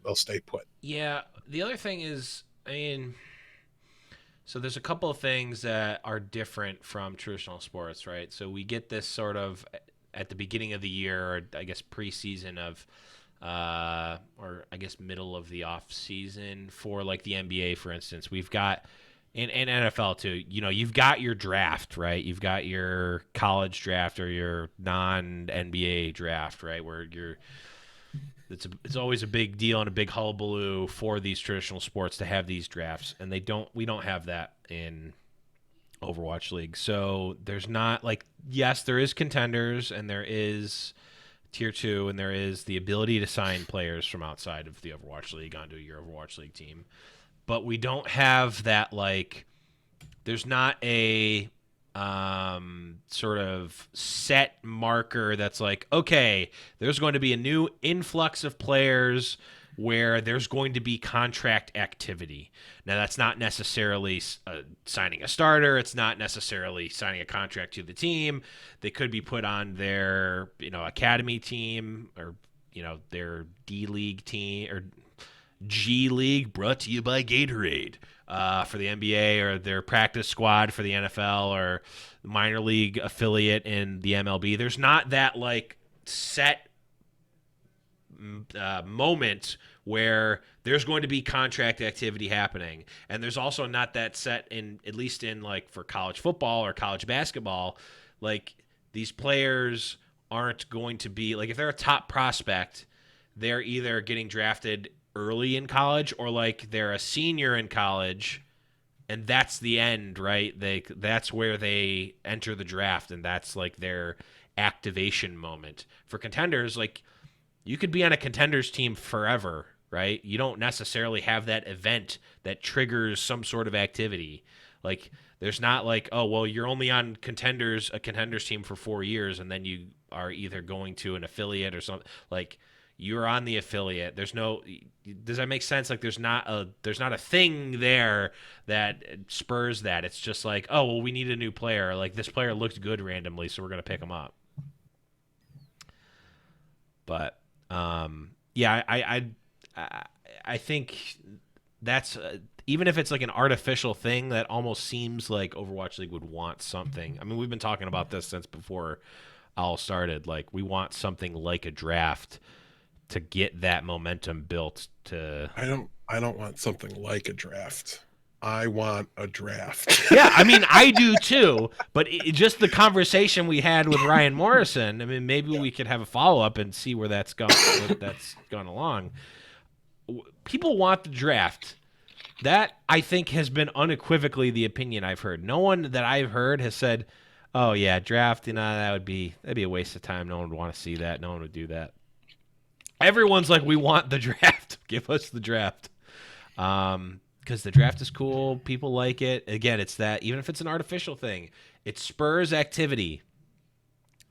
They'll stay put. Yeah. The other thing is, I mean, so there's a couple of things that are different from traditional sports, right? So we get this sort of at the beginning of the year, or I guess preseason of, or I guess middle of the off season for like the NBA, for instance. We've got in NFL too. You've got your draft, right? You've got your college draft or your non NBA draft, right? Where it's always a big deal and a big hullabaloo for these traditional sports to have these drafts, and we don't have that in Overwatch League. So there's not like, yes, there is contenders and there is tier 2 and there is the ability to sign players from outside of the Overwatch League onto your Overwatch League team, but we don't have that, like, there's not a sort of set marker that's like, okay, there's going to be a new influx of players where there's going to be contract activity. Now, that's not necessarily signing a starter. It's not necessarily signing a contract to the team. They could be put on their, academy team, or, their D League team, or G League, brought to you by Gatorade, for the NBA, or their practice squad for the NFL, or minor league affiliate in the MLB. There's not that like set moment where there's going to be contract activity happening, and there's also not that set in, at least in like for college football or college basketball. Like, these players aren't going to be like, if they're a top prospect, they're either getting drafted early in college, or like they're a senior in college, and that's the end, right? That's where they enter the draft, and that's like their activation moment. For contenders, like, You could be on a contenders team forever, right? You don't necessarily have that event that triggers some sort of activity. Like, there's not like, oh, well, you're only on a contenders team for 4 years, and then you are either going to an affiliate or something. Like, you're on the affiliate. There's no. Does that make sense? Like, there's not a thing there that spurs that. It's just like, oh, well, we need a new player. Like, this player looked good randomly, so we're gonna pick him up. But yeah, I think that's even if it's like an artificial thing, that almost seems like Overwatch League would want something. I mean, we've been talking about this since before all started. Like, we want something like a draft to get that momentum built. I don't want something like a draft. I want a draft. Yeah, I mean, I do too. But just the conversation we had with Ryan Morrison, I mean, maybe we could have a follow up and see where that's gone along. People want the draft. That, I think, has been unequivocally the opinion I've heard. No one that I've heard has said, "Oh yeah, draft. That'd be a waste of time. No one would want to see that. No one would do that." Everyone's like, "We want the draft. Give us the draft." Because the draft is cool. People like it. Again, it's that, even if it's an artificial thing, it spurs activity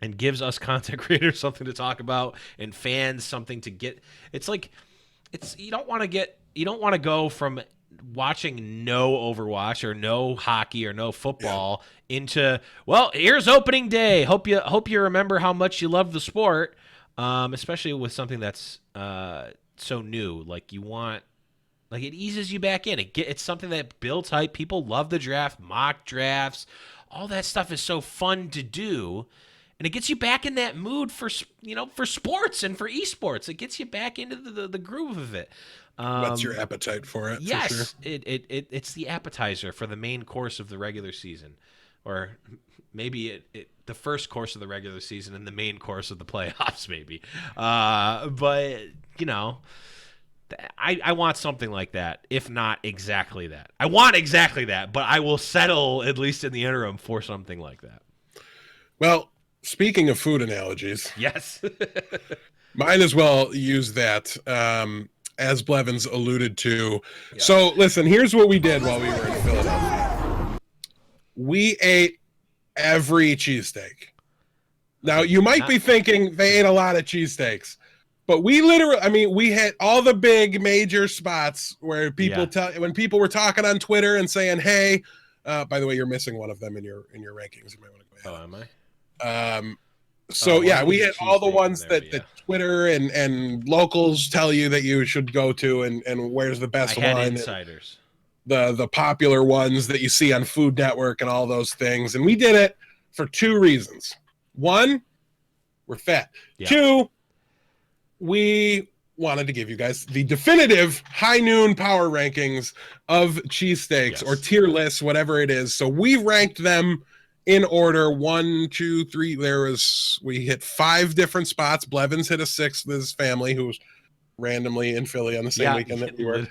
and gives us content creators something to talk about and fans something to get. It's like, you don't want to go from watching no Overwatch or no hockey or no football into, well, here's opening day. Hope you remember how much you love the sport, especially with something that's so new. Like, you want. Like, it eases you back in. It's something that builds hype. People love the draft, mock drafts. All that stuff is so fun to do. And it gets you back in that mood for sports and for esports. It gets you back into the groove of it. What's your appetite for it? Yes, for sure? it's the appetizer for the main course of the regular season. Or maybe the first course of the regular season and the main course of the playoffs, maybe. But, I want something like that, if not exactly that. I want exactly that, but I will settle, at least in the interim, for something like that. Well, speaking of food analogies, yes, might as well use that, as Blevins alluded to. Yeah. So, listen, here's what we did while we were in Philadelphia. We ate every cheesesteak. Now, you might be thinking they ate a lot of cheesesteaks. But we hit all the big major spots where people when people were talking on Twitter and saying, "Hey," by the way, you're missing one of them in your rankings. You might want to go ahead. Oh, am I? So we hit all the ones that Twitter and locals tell you that you should go to, and where's the best one. Insiders. The popular ones that you see on Food Network and all those things. And we did it for two reasons. One, we're fat. Yeah. Two, we wanted to give you guys the definitive high noon power rankings of cheesesteaks, or tier lists, whatever it is. So we ranked them in order 1, 2, 3. We hit 5 different spots. Blevins hit a 6th with his family, who was randomly in Philly on the same weekend that we were.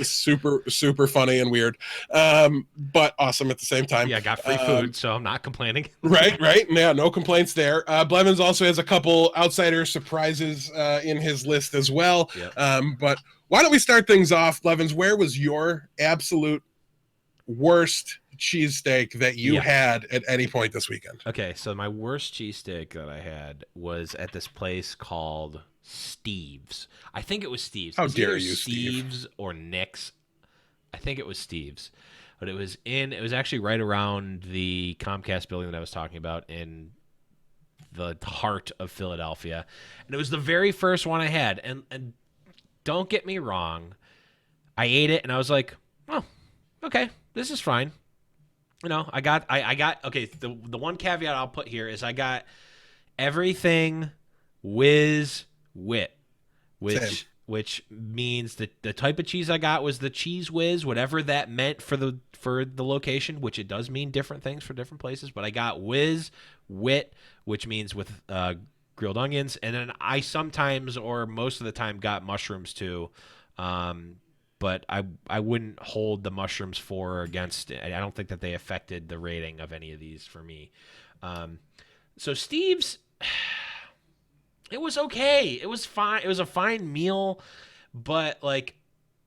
Super, super funny and weird, but awesome at the same time. Yeah, I got free food, so I'm not complaining. Right. Yeah, no complaints there. Blevins also has a couple outsider surprises in his list as well. Yep. But why don't we start things off, Blevins? Where was your absolute worst cheesesteak that you had at any point this weekend? Okay, so my worst cheesesteak that I had was at this place called Steve's. I think it was Steve's. How dare you, Steve's or Nick's? I think it was Steve's. But it was actually right around the Comcast building that I was talking about in the heart of Philadelphia. And it was the very first one I had. And don't get me wrong, I ate it and I was like, oh, okay, this is fine. I got okay, the one caveat I'll put here is I got everything whiz wit, which means that the type of cheese I got was the cheese whiz, whatever that meant for the location, which it does mean different things for different places. But I got whiz wit, which means with grilled onions, and then I sometimes or most of the time got mushrooms too. But I wouldn't hold the mushrooms for or against it. I don't think that they affected the rating of any of these for me. So Steve's, It was okay. It was fine. It was a fine meal, but like,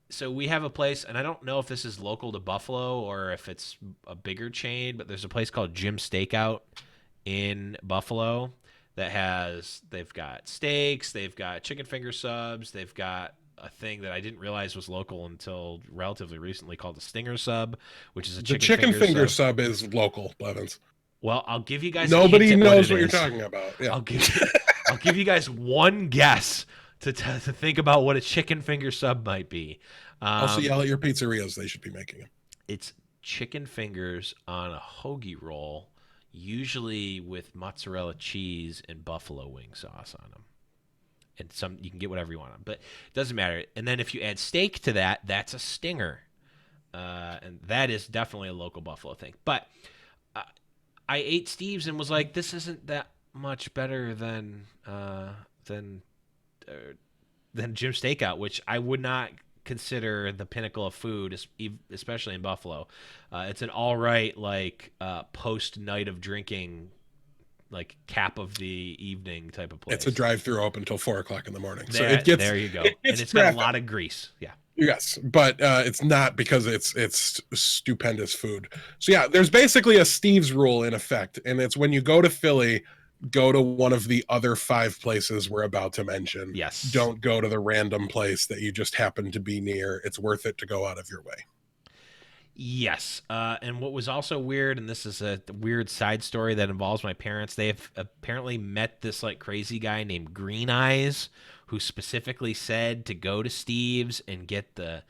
so we have a place, and I don't know if this is local to Buffalo or if it's a bigger chain, but there's a place called Jim Steakout in Buffalo they've got steaks, they've got chicken finger subs, they've got a thing that I didn't realize was local until relatively recently called the Stinger sub, which is a The chicken chicken finger finger sub. sub is local, Blevins. Well, I'll give you guys a Nobody hint at knows what what you're is. talking about. Yeah. I'll give you guys one guess to think about what a chicken finger sub might be. Also yell at your pizzerias. They should be making them. It's chicken fingers on a hoagie roll, usually with mozzarella cheese and buffalo wing sauce on them. And some you can get whatever you want on, but it doesn't matter. And then if you add steak to that, that's a stinger, and that is definitely a local Buffalo thing. But I ate Steve's and was like, this isn't that much better than Jim Steakout, which I would not consider the pinnacle of food, especially in Buffalo. It's an all right post night of drinking, like cap of the evening type of place. It's a drive-through open until 4:00 in the morning. So There, it gets there you go. and It's got a lot of grease. Yeah. Yes, but it's not because it's stupendous food. So yeah, there's basically a Steve's rule in effect, and it's when you go to Philly, go to one of the other 5 places we're about to mention. Yes. Don't go to the random place that you just happen to be near. It's worth it to go out of your way. Yes. And what was also weird, and this is a weird side story that involves my parents, they've apparently met this like crazy guy named Green Eyes who specifically said to go to Steve's and get the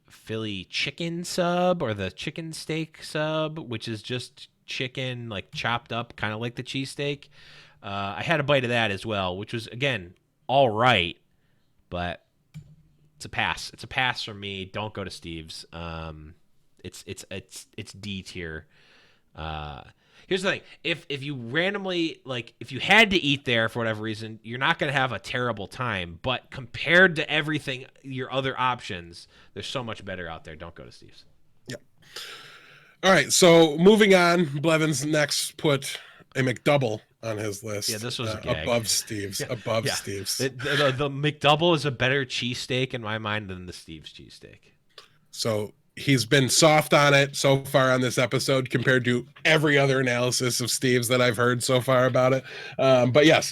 Philly chicken sub or the chicken steak sub, which is just chicken like chopped up, kind of like the cheesesteak. I had a bite of that as well, which was, again, all right, but it's a pass. It's a pass for me. Don't go to Steve's. It's D tier. Here's the thing: if you randomly if you had to eat there for whatever reason, you're not going to have a terrible time. But compared to everything, your other options, there's so much better out there. Don't go to Steve's. Yep. All right. So moving on, Blevins next put a McDouble on his list. Yeah, this was a gag. Above Steve's. Yeah. Above Yeah. Steve's. The McDouble is a better cheesesteak in my mind than the Steve's cheesesteak. So he's been soft on it so far on this episode compared to every other analysis of Steve's that I've heard so far about it. But yes.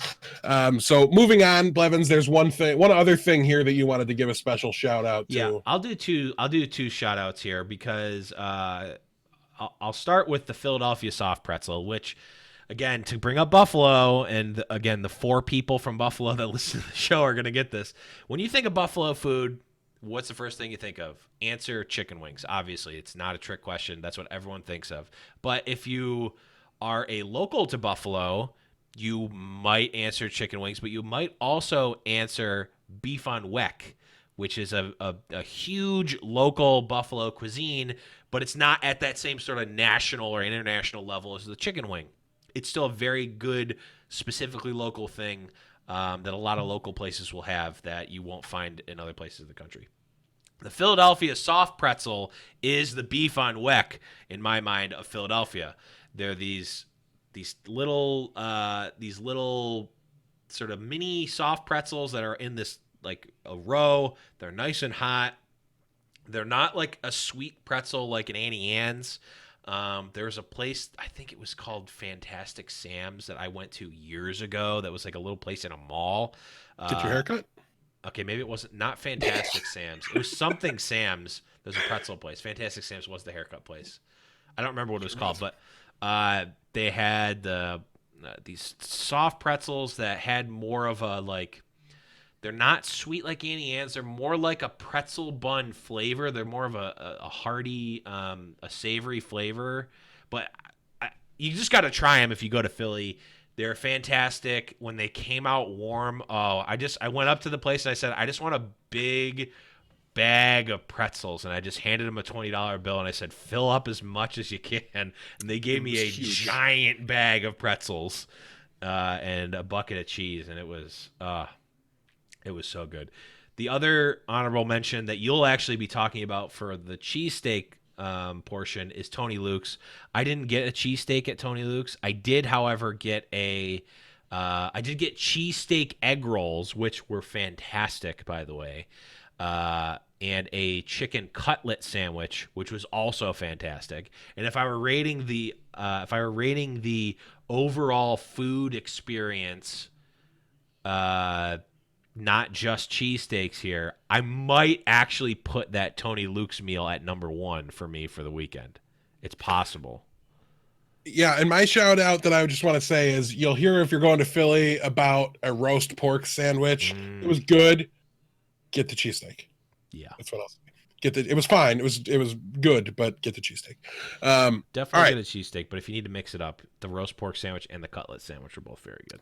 So moving on, Blevins, there's one other thing here that you wanted to give a special shout out to. Yeah, I'll do two shout outs here because I'll start with the Philadelphia soft pretzel, which, again, to bring up Buffalo, and again, the 4 people from Buffalo that listen to the show are going to get this. When you think of Buffalo food, what's the first thing you think of? Answer chicken wings. Obviously, it's not a trick question. That's what everyone thinks of. But if you are a local to Buffalo, you might answer chicken wings, but you might also answer beef on weck, which is a huge local Buffalo cuisine, but it's not at that same sort of national or international level as the chicken wing. It's still a very good, specifically local thing that a lot of local places will have that you won't find in other places of the country. The Philadelphia soft pretzel is the beef on weck, in my mind, of Philadelphia. They're these little sort of mini soft pretzels that are in this like a row. They're nice and hot. They're not like a sweet pretzel like an Annie Ann's. There's a place, I think it was called Fantastic Sam's, that I went to years ago. That was like a little place in a mall. Get your haircut? Okay, maybe it wasn't not Fantastic Sam's. It was something Sam's. There's a pretzel place. Fantastic Sam's was the haircut place. I don't remember what it was called, but they had these soft pretzels that had more of a like. They're not sweet like Annie Ann's. They're more like a pretzel bun flavor. They're more of a hearty, a savory flavor. But you just got to try them if you go to Philly. They're fantastic. When they came out warm, I went up to the place and I said, I just want a big bag of pretzels. And I just handed them a $20 bill and I said, fill up as much as you can. And they gave me a giant bag of pretzels and a bucket of cheese. And it was so good. The other honorable mention that you'll actually be talking about for the cheesesteak portion is Tony Luke's. I didn't get a cheesesteak at Tony Luke's. I did, however, get cheesesteak egg rolls, which were fantastic, by the way, and a chicken cutlet sandwich, which was also fantastic. And if I were rating the overall food experience, not just cheesesteaks here, I might actually put that Tony Luke's meal at number 1 for me for the weekend. It's possible. Yeah, and my shout out that I would just want to say is you'll hear if you're going to Philly about a roast pork sandwich. It was good. Get the cheesesteak. Yeah. That's what I'll say. It was fine. It was good, but get the cheesesteak. Definitely get a cheesesteak, but if you need to mix it up, the roast pork sandwich and the cutlet sandwich are both very good.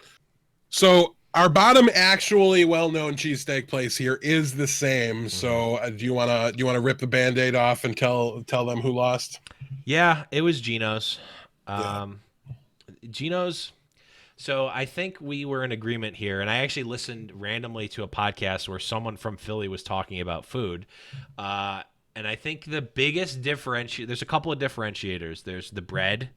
So our bottom actually well-known cheesesteak place here is the same. So do you wanna rip the Band-Aid off and tell them who lost? Yeah, it was Geno's. Geno's. So I think we were in agreement here, and I actually listened randomly to a podcast where someone from Philly was talking about food. And I think the biggest there's a couple of differentiators. There's the bread.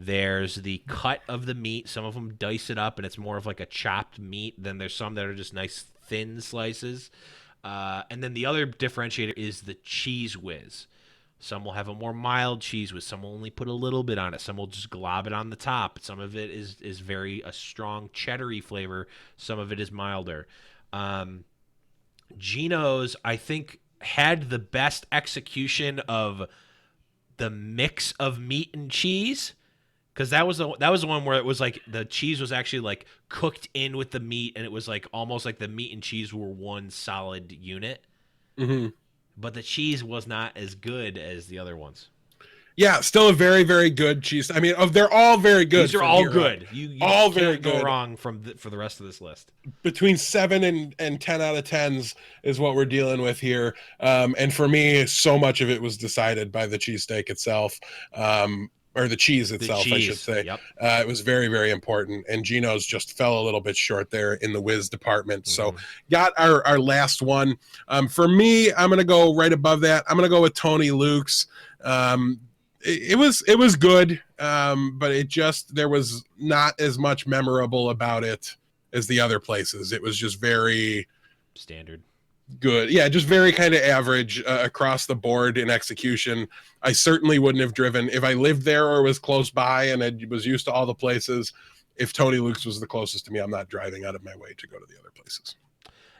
There's the cut of the meat. Some of them dice it up, and it's more of like a chopped meat. Then there's some that are just nice thin slices. And then the other differentiator is the cheese whiz. Some will have a more mild cheese whiz. Some will only put a little bit on it. Some will just glob it on the top. Some of it is very a strong cheddar-y flavor. Some of it is milder. Geno's, I think, had the best execution of the mix of meat and cheese. Because that was the one where it was like the cheese was actually like cooked in with the meat, and it was like almost like the meat and cheese were one solid unit. Mm-hmm. But the cheese was not as good as the other ones. Yeah, still a very, very good cheese. I mean, they're all very good. These are all good. You all can't very go good. wrong for the rest of this list. Between 7 and 10 out of 10s is what we're dealing with here. And for me, so much of it was decided by the cheesesteak itself. Or the cheese itself, I should say. Yep. It was very, very important. And Geno's just fell a little bit short there in the whiz department. So got our last one. For me, I'm going to go right above that. I'm going to go with Tony Luke's. It was good, but there was not as much memorable about it as the other places. It was just very standard. Good. Yeah, just very kind of average across the board in execution. I certainly wouldn't have driven if I lived there or was close by and I was used to all the places. If Tony Luke's was the closest to me, I'm not driving out of my way to go to the other places.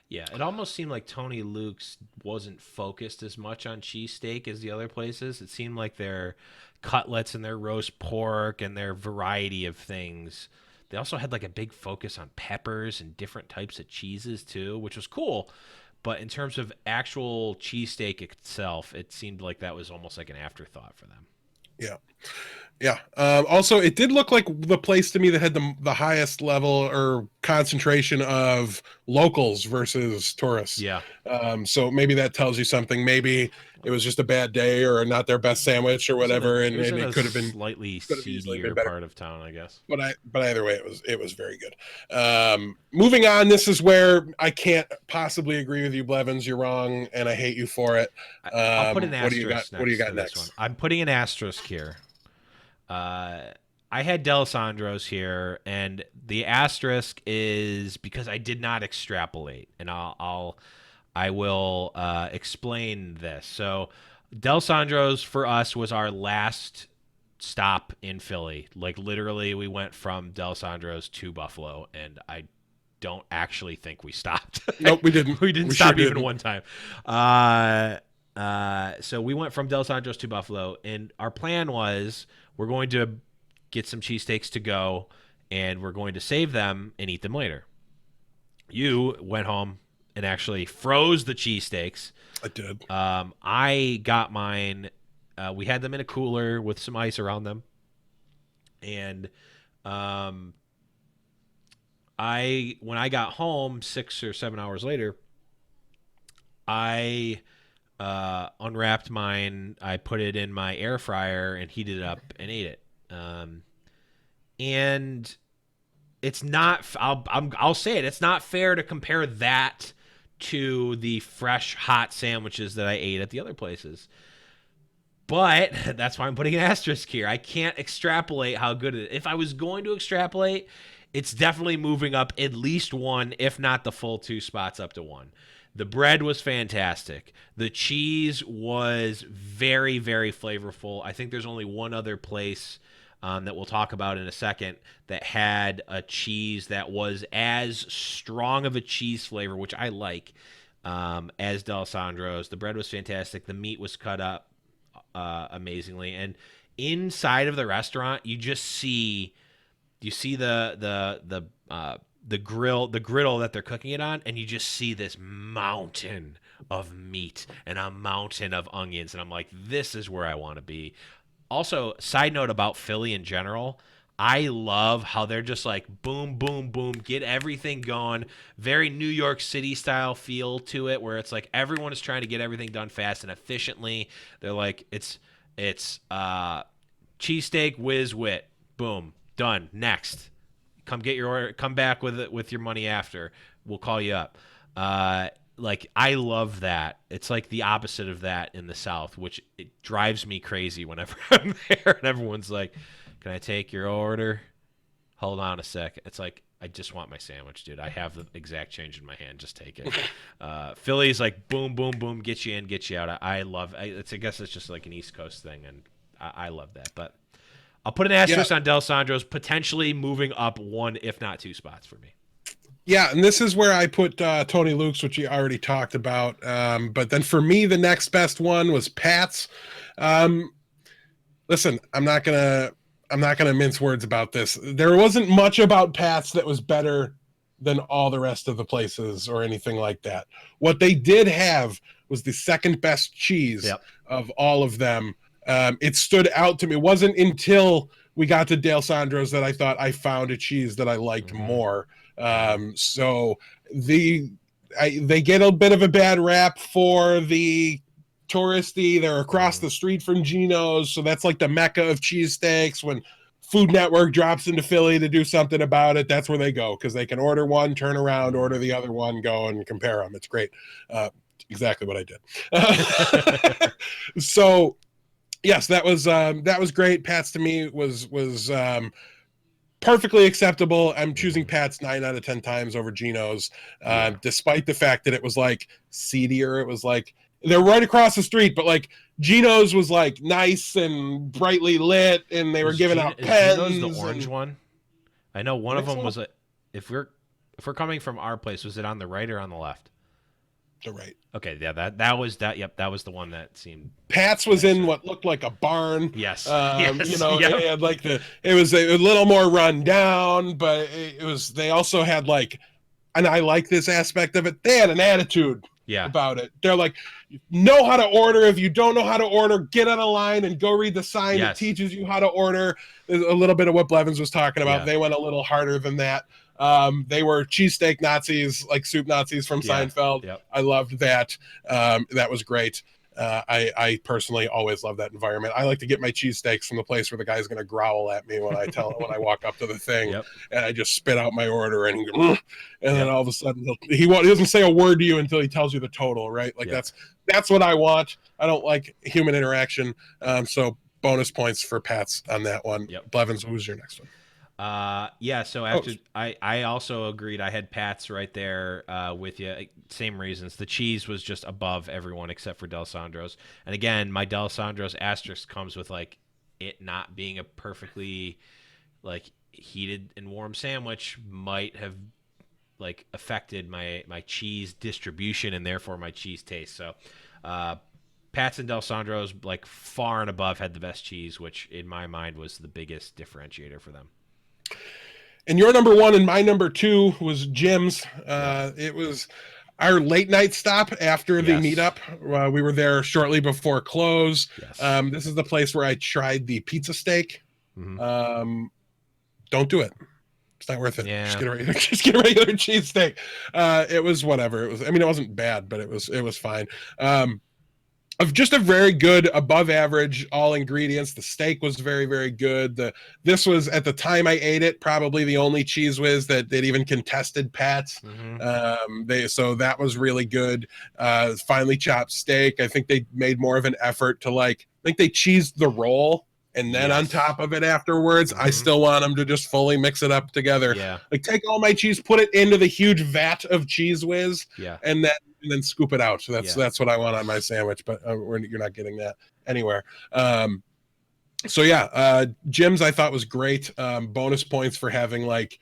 Yeah, it almost seemed like Tony Luke's wasn't focused as much on cheesesteak as the other places. It seemed like their cutlets and their roast pork and their variety of things. They also had like a big focus on peppers and different types of cheeses too, which was cool. But in terms of actual cheesesteak itself, it seemed like that was almost like an afterthought for them. Yeah. Yeah. Also, it did look like the place to me that had the highest level or concentration of locals versus tourists. Yeah. So maybe that tells you something. Maybe it was just a bad day or not their best sandwich or whatever, and it could have been slightly seedier part of town, I guess. But either way, it was very good. Moving on, this is where I can't possibly agree with you, Blevins. You're wrong, and I hate you for it. I'll put an asterisk. What do you got next? I'm putting an asterisk here. I had D'Alessandro's here, and the asterisk is because I did not extrapolate, and I will explain this. So, D'Alessandro's for us was our last stop in Philly. Like literally, we went from D'Alessandro's to Buffalo, and I don't actually think we stopped. Nope, we didn't. We didn't stop even one time. So we went from D'Alessandro's to Buffalo, and our plan was we're going to get some cheesesteaks to go, and we're going to save them and eat them later. You went home and actually froze the cheesesteaks. I did. I got mine. We had them in a cooler with some ice around them, and when I got home 6 or 7 hours later, I unwrapped mine. I put it in my air fryer and heated it up and ate it. And it's not. I'll say it. It's not fair to compare that to the fresh hot sandwiches that I ate at the other places. But that's why I'm putting an asterisk here. I can't extrapolate how good it is. If I was going to extrapolate, it's definitely moving up at least one, if not the full 2 spots up to 1. The bread was fantastic. The cheese was very, very flavorful. I think there's only one other place that we'll talk about in a second that had a cheese that was as strong of a cheese flavor, which I like, as D'Alessandro's. The bread was fantastic. The meat was cut up amazingly. And inside of the restaurant, you see the griddle that they're cooking it on, and you just see this mountain of meat and a mountain of onions, and I'm like, this is where I want to be. Also, side note about Philly in general, I love how they're just like boom, boom, boom, get everything going. Very New York City style feel to it, where it's like everyone is trying to get everything done fast and efficiently. They're like, it's cheesesteak, whiz, wit, boom, done. Next, come get your order. Come back with your money after. We'll call you up. Like, I love that. It's like the opposite of that in the South, which it drives me crazy whenever I'm there and everyone's like, can I take your order? Hold on a sec. It's like, I just want my sandwich, dude. I have the exact change in my hand. Just take it. Philly's like, boom, boom, boom, get you in, get you out. I guess it's just like an East Coast thing, and I love that. But I'll put an asterisk on D'Alessandro's, potentially moving up 1, if not 2 spots for me. Yeah, and this is where I put Tony Luke's, which you already talked about. But then for me, the next best one was Pat's. Listen, I'm not gonna mince words about this. There wasn't much about Pat's that was better than all the rest of the places or anything like that. What they did have was the second best cheese of all of them. It stood out to me. It wasn't until we got to D'Alessandro's that I thought I found a cheese that I liked more. So they get a bit of a bad rap for the touristy. They're across the street from Geno's, so that's like the mecca of cheesesteaks. When Food Network drops into Philly to do something about it, that's where they go, because they can order one, turn around, order the other one, go and compare them. It's great. Exactly what I did. So yes, that was great. Pat's to me was perfectly acceptable. I'm choosing Pat's 9 out of 10 times over Geno's, despite the fact that it was like seedier. It was like they're right across the street, but like Geno's was like nice and brightly lit, and they were giving out pens. Geno's the orange one? I know one of them was if we're coming from our place, was it on the right or on the left? The right. Okay, yeah, that was that. Yep, that was the one that seemed. Pat's was in what looked like a barn. Yes, yes. You know, it had like it was a little more run down, but it was. They also had like, and I like this aspect of it. They had an attitude. About it. They're like, know how to order. If you don't know how to order, get on a line and go read the sign that teaches you how to order. There's a little bit of what Blevins was talking about. They went a little harder than that. They were cheesesteak Nazis, like soup Nazis from Seinfeld. Yep. I loved that. That was great. I personally always love that environment. I like to get my cheesesteaks from the place where the guy's going to growl at me when I walk up to the thing, and I just spit out my order and then all of a sudden he doesn't say a word to you until he tells you the total, right? Like that's what I want. I don't like human interaction. So bonus points for Pat's on that one. Blevins, who's your next one? So after I also agreed. I had Pat's right there with you. Same reasons. The cheese was just above everyone except for D'Alessandro's. And again, my D'Alessandro's asterisk comes with like it not being a perfectly like heated and warm sandwich might have like affected my cheese distribution and therefore my cheese taste. So Pat's and D'Alessandro's like far and above had the best cheese, which in my mind was the biggest differentiator for them. And your number 1 and my number 2 was Jim's. It was our late night stop after the meetup. We were there shortly before close. This is the place where I tried the pizza steak. Don't do it. It's not worth it. Just get a regular cheesesteak. It was whatever. It was. I mean, it wasn't bad, but it was fine. Of just a very good above average all ingredients. The steak was very, very good. This was at the time I ate it, probably the only Cheese Whiz that even contested Pat's. So that was really good. Finely chopped steak. I think they made more of an effort to like think they cheesed the roll and then on Yes. top of it afterwards. I still want them to just fully mix it up together. Yeah. Like take all my cheese, put it into the huge vat of Cheese Whiz, Yeah. and then scoop it out. So Yeah. that's what I want on my sandwich, but you're not getting that anywhere. So yeah, Jim's I thought was great. Bonus points for having like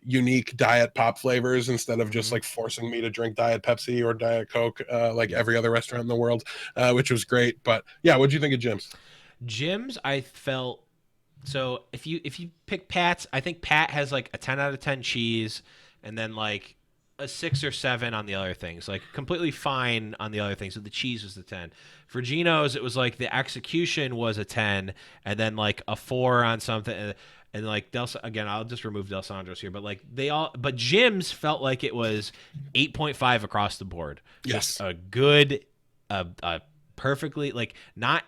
unique diet pop flavors instead of just like forcing me to drink Diet Pepsi or Diet Coke like every other restaurant in the world, which was great. But yeah, what'd you think of Jim's? Jim's, I felt so. If you pick Pat's, I think Pat has like a 10 out of 10 cheese, and then like a 6 or 7 on the other things. Like completely fine on the other things. So the cheese was the 10. For Gino's, it was like the execution was a 10, and then like a 4 on something. And like again, I'll just remove Del Sandro's here, but like but Jim's felt like it was 8.5 across the board. Yes, just a good, perfectly like not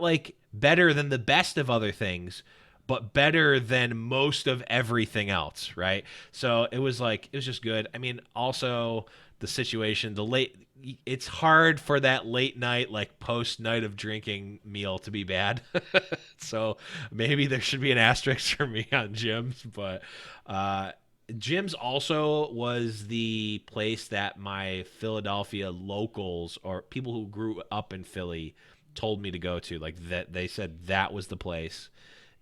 like better than the best of other things, but better than most of everything else, right? So it was just good. I mean, also the situation, it's hard for that late night, like post night of drinking meal to be bad. So maybe there should be an asterisk for me on Jim's, but Jim's also was the place that my Philadelphia locals or people who grew up in Philly told me to go to. Like that, they said that was the place,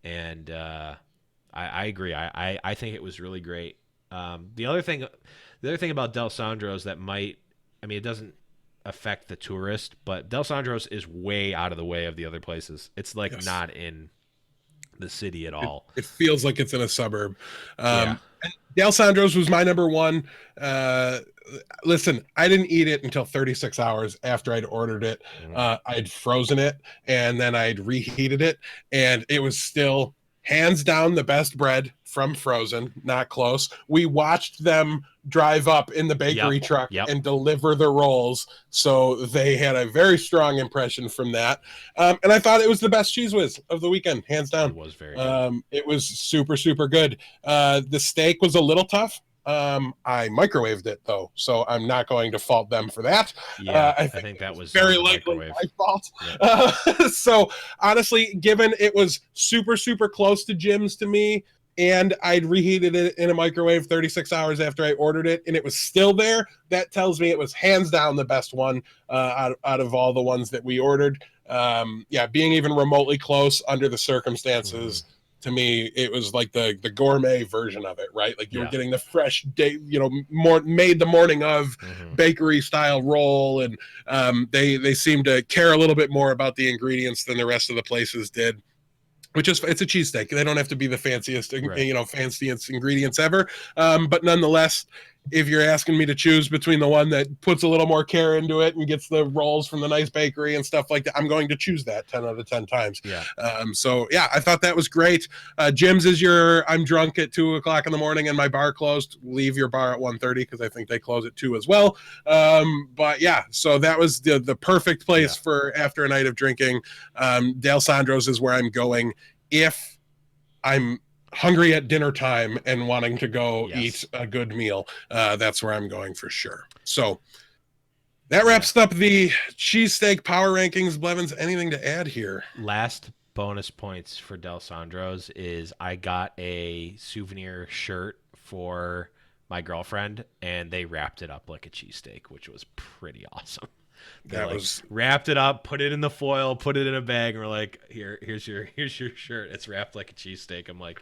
and I agree. I think it was really great. The other thing about Del Sandro's that it doesn't affect the tourist, but Del Sandro's is way out of the way of the other places. It's like not in the city at all. It feels like it's in a suburb. Yeah. Del Sandro's was my number one. Listen, I didn't eat it until 36 hours after I'd ordered it. I'd frozen it and then I'd reheated it, and it was still hands down the best bread from frozen, not close. We watched them drive up in the bakery truck and deliver the rolls, so they had a very strong impression from that. And I thought it was the best Cheese Whiz of the weekend, hands down. It was very good. It was super, super good. The steak was a little tough. I microwaved it though, so I'm not going to fault them for that. Yeah, I think that was very likely my fault. So honestly, given it was super, super close to Jim's to me, and I'd reheated it in a microwave 36 hours after I ordered it, and it was still there, that tells me it was hands down the best one out of all the ones that we ordered. Being even remotely close under the circumstances, to me, it was like the gourmet version of it, right? Like you were getting the fresh day, made the morning of bakery style roll, and they seem to care a little bit more about the ingredients than the rest of the places did. Which is, it's a cheesesteak. They don't have to be the fanciest, fanciest ingredients ever. But nonetheless, if you're asking me to choose between the one that puts a little more care into it and gets the rolls from the nice bakery and stuff like that, I'm going to choose that 10 out of 10 times. Yeah. I thought that was great. Jim's is I'm drunk at 2:00 in the morning and my bar closed. Leave your bar at 1:30 because I think they close at 2 as well. So that was the perfect place for after a night of drinking. Del Sandro's is where I'm going if I'm hungry at dinner time and wanting to go eat a good meal. That's where I'm going for sure. So that wraps up the cheesesteak power rankings. Blevins, anything to add here? Last bonus points for Del Sandro's is I got a souvenir shirt for my girlfriend, and they wrapped it up like a cheesesteak, which was pretty awesome. They wrapped it up, put it in the foil, put it in a bag, and we're like, here's your shirt. It's wrapped like a cheesesteak. I'm like,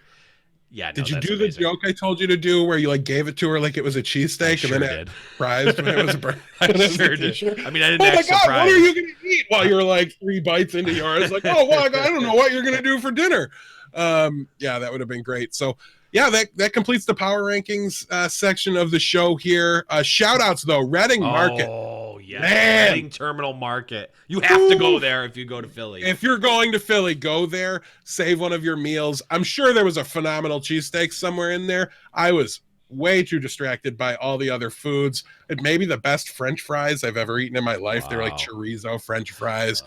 yeah. No, did you do amazing. The joke I told you to do where you like gave it to her like it was a cheesesteak and then it surprised when it was a burger? I sure did. I mean, I didn't. Oh my God, what are you gonna eat while you're like 3 bites into yours? Like, oh well, I don't know what you're gonna do for dinner. That would have been great. So yeah, that completes the power rankings section of the show here. Shout outs though, Reading Market. Oh yeah, Reading Terminal Market. You have to go there if you go to Philly. If you're going to Philly, go there. Save one of your meals. I'm sure there was a phenomenal cheesesteak somewhere in there. I was way too distracted by all the other foods. It may be the best French fries I've ever eaten in my life. They were like chorizo French fries.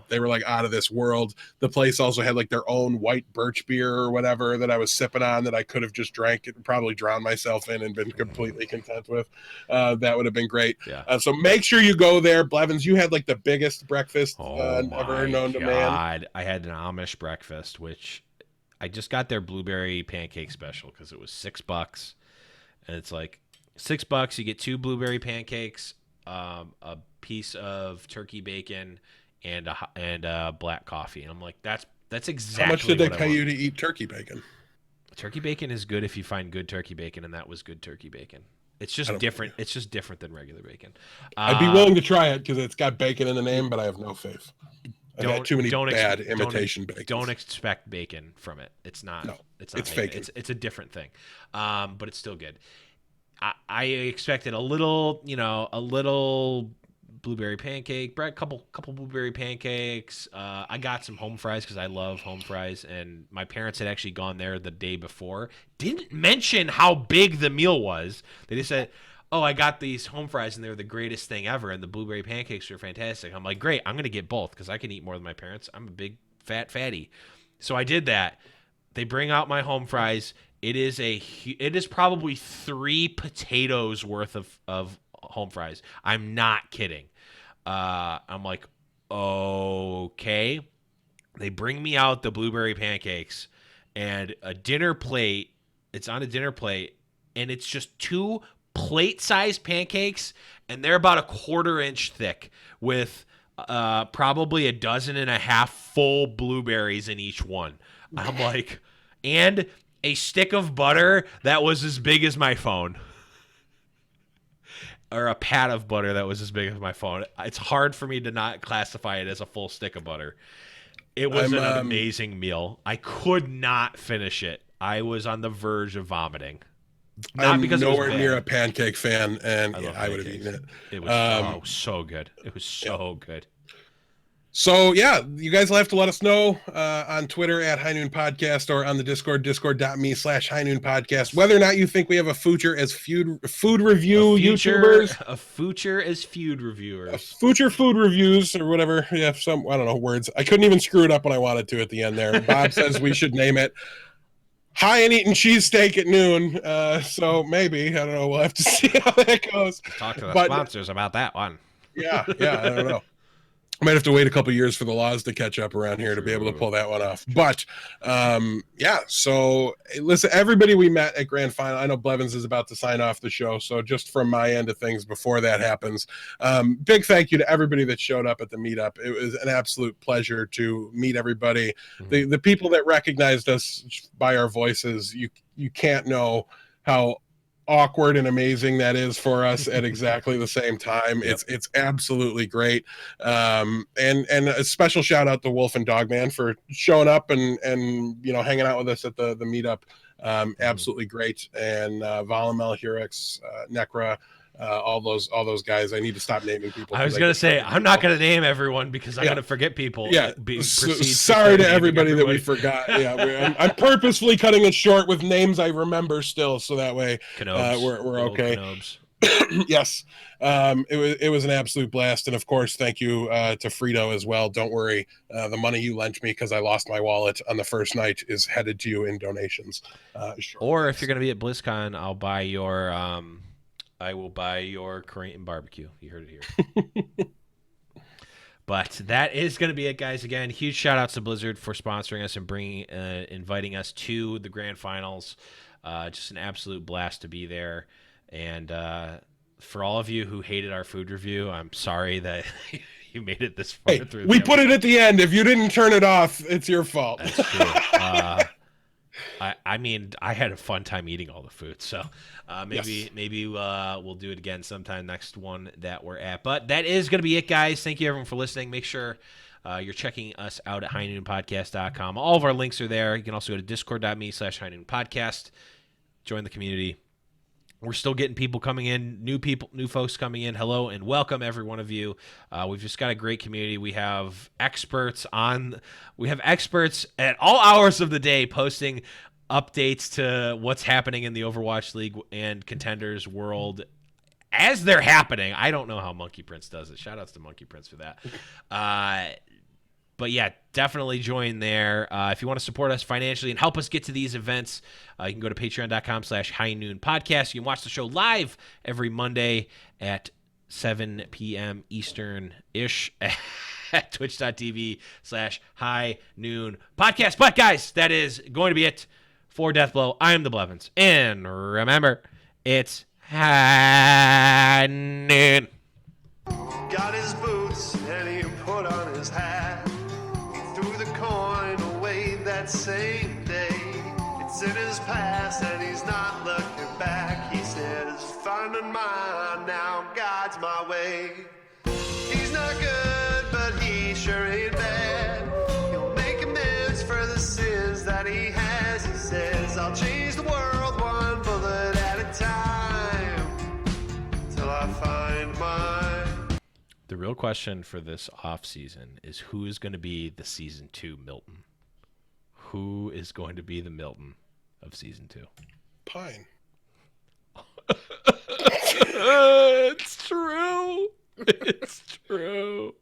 They were like out of this world. The place also had like their own white birch beer or whatever that I was sipping on that I could have just drank and probably drowned myself in and been completely content with. That would have been great. Yeah. So make sure you go there. Blevins, you had like the biggest breakfast ever known to man. I had an Amish breakfast, which I just got their blueberry pancake special because it was $6. And it's like $6. You get 2 blueberry pancakes, a piece of turkey bacon, and a black coffee. And I'm like, that's exactly. How much did they pay you to eat turkey bacon? Turkey bacon is good if you find good turkey bacon, and that was good turkey bacon. It's just different. It's just different than regular bacon. I'd be willing to try it because it's got bacon in the name, but I have no faith. I've had too many bad imitation bacon. Don't expect bacon from it. It's not. No, it's not. It's fake. It's a different thing, but it's still good. I expected a little blueberry pancake, couple blueberry pancakes. I got some home fries because I love home fries, and my parents had actually gone there the day before. Didn't mention how big the meal was. They just said, "Oh, I got these home fries, and they're the greatest thing ever, and the blueberry pancakes are fantastic." I'm like, "Great, I'm gonna get both because I can eat more than my parents. I'm a big fat fatty." So I did that. They bring out my home fries. It is probably 3 potatoes worth of home fries. I'm not kidding. I'm like, okay. They bring me out the blueberry pancakes and a dinner plate. It's on a dinner plate, and it's just 2 plate-sized pancakes, and they're about 1/4 inch thick with probably 12.5 full blueberries in each one. I'm like, and a stick of butter that was as big as my phone. Or a pat of butter that was as big as my phone. It's hard for me to not classify it as a full stick of butter. It was an amazing meal. I could not finish it. I was on the verge of vomiting. Not because nowhere near a pancake fan, and I would have eaten it. It was so good. It was so good. So, yeah, you guys will have to let us know on Twitter at High Noon Podcast or on the Discord, discord.me/High Noon Podcast, whether or not you think we have a future as food review YouTubers. A future as food reviewers. A future food reviews or whatever. Yeah, some, I don't know, words. I couldn't even screw it up when I wanted to at the end there. Bob says we should name it High and Eating Cheesesteak at Noon. So maybe, I don't know. We'll have to see how that goes. Talk to the sponsors about that one. Yeah, I don't know. I might have to wait a couple years for the laws to catch up around here to be able to pull that one off. But, yeah, so listen, everybody we met at Grand Final, I know Blevins is about to sign off the show, so just from my end of things before that happens, big thank you to everybody that showed up at the meetup. It was an absolute pleasure to meet everybody. Mm-hmm. The people that recognized us by our voices, you can't know how awkward and amazing that is for us at exactly the same time. Yep. It's absolutely great. And a special shout out to Wolf and Dogman for showing up and hanging out with us at the meetup. Absolutely great. And Volamel, Hurix, Necra, all those guys. I need to stop naming people. I was gonna say I'm not gonna name everyone because I'm gonna forget people. Yeah. Sorry to everybody that we forgot. Yeah, I'm purposefully cutting it short with names I remember still, so that way we're okay. Yes. It was an absolute blast, and of course, thank you to Frito as well. Don't worry, the money you lent me because I lost my wallet on the first night is headed to you in donations. Or if you're gonna be at BlizzCon, I will buy your Korean barbecue. You heard it here. But that is going to be it, guys. Again, huge shout outs to Blizzard for sponsoring us and inviting us to the grand finals. Just an absolute blast to be there. And for all of you who hated our food review, I'm sorry that you made it this far through. We put it at the end. If you didn't turn it off, it's your fault. That's true. I mean, I had a fun time eating all the food, so maybe we'll do it again sometime next one that we're at. But that is going to be it, guys. Thank you, everyone, for listening. Make sure you're checking us out at highnoonpodcast.com. All of our links are there. You can also go to discord.me/highnoonpodcast. Join the community. We're still getting people coming in, new folks coming in. Hello and welcome, every one of you. We've just got a great community. We have experts at all hours of the day posting updates to what's happening in the Overwatch League and Contenders world as they're happening. I don't know how Monkey Prince does it. Shout outs to Monkey Prince for that. But yeah, definitely join there. If you want to support us financially and help us get to these events, you can go to patreon.com/High Noon Podcast. You can watch the show live every Monday at 7 p.m. Eastern-ish at twitch.tv/High Noon Podcast. But guys, that is going to be it for Deathblow. I am the Blevins. And remember, it's High Noon. Got his boots and he put on his hat. Threw the coin away that same day. It's in his past and he's not looking back. He says, finding mine now, God's my way. He's not good, but he sure ain't bad. He'll make amends for the sins that he has. He says, I'll change the world one bullet at a time till I find mine. The real question for this offseason is who is going to be the Season 2 Milton? Who is going to be the Milton of Season 2? Pine. It's true. It's true.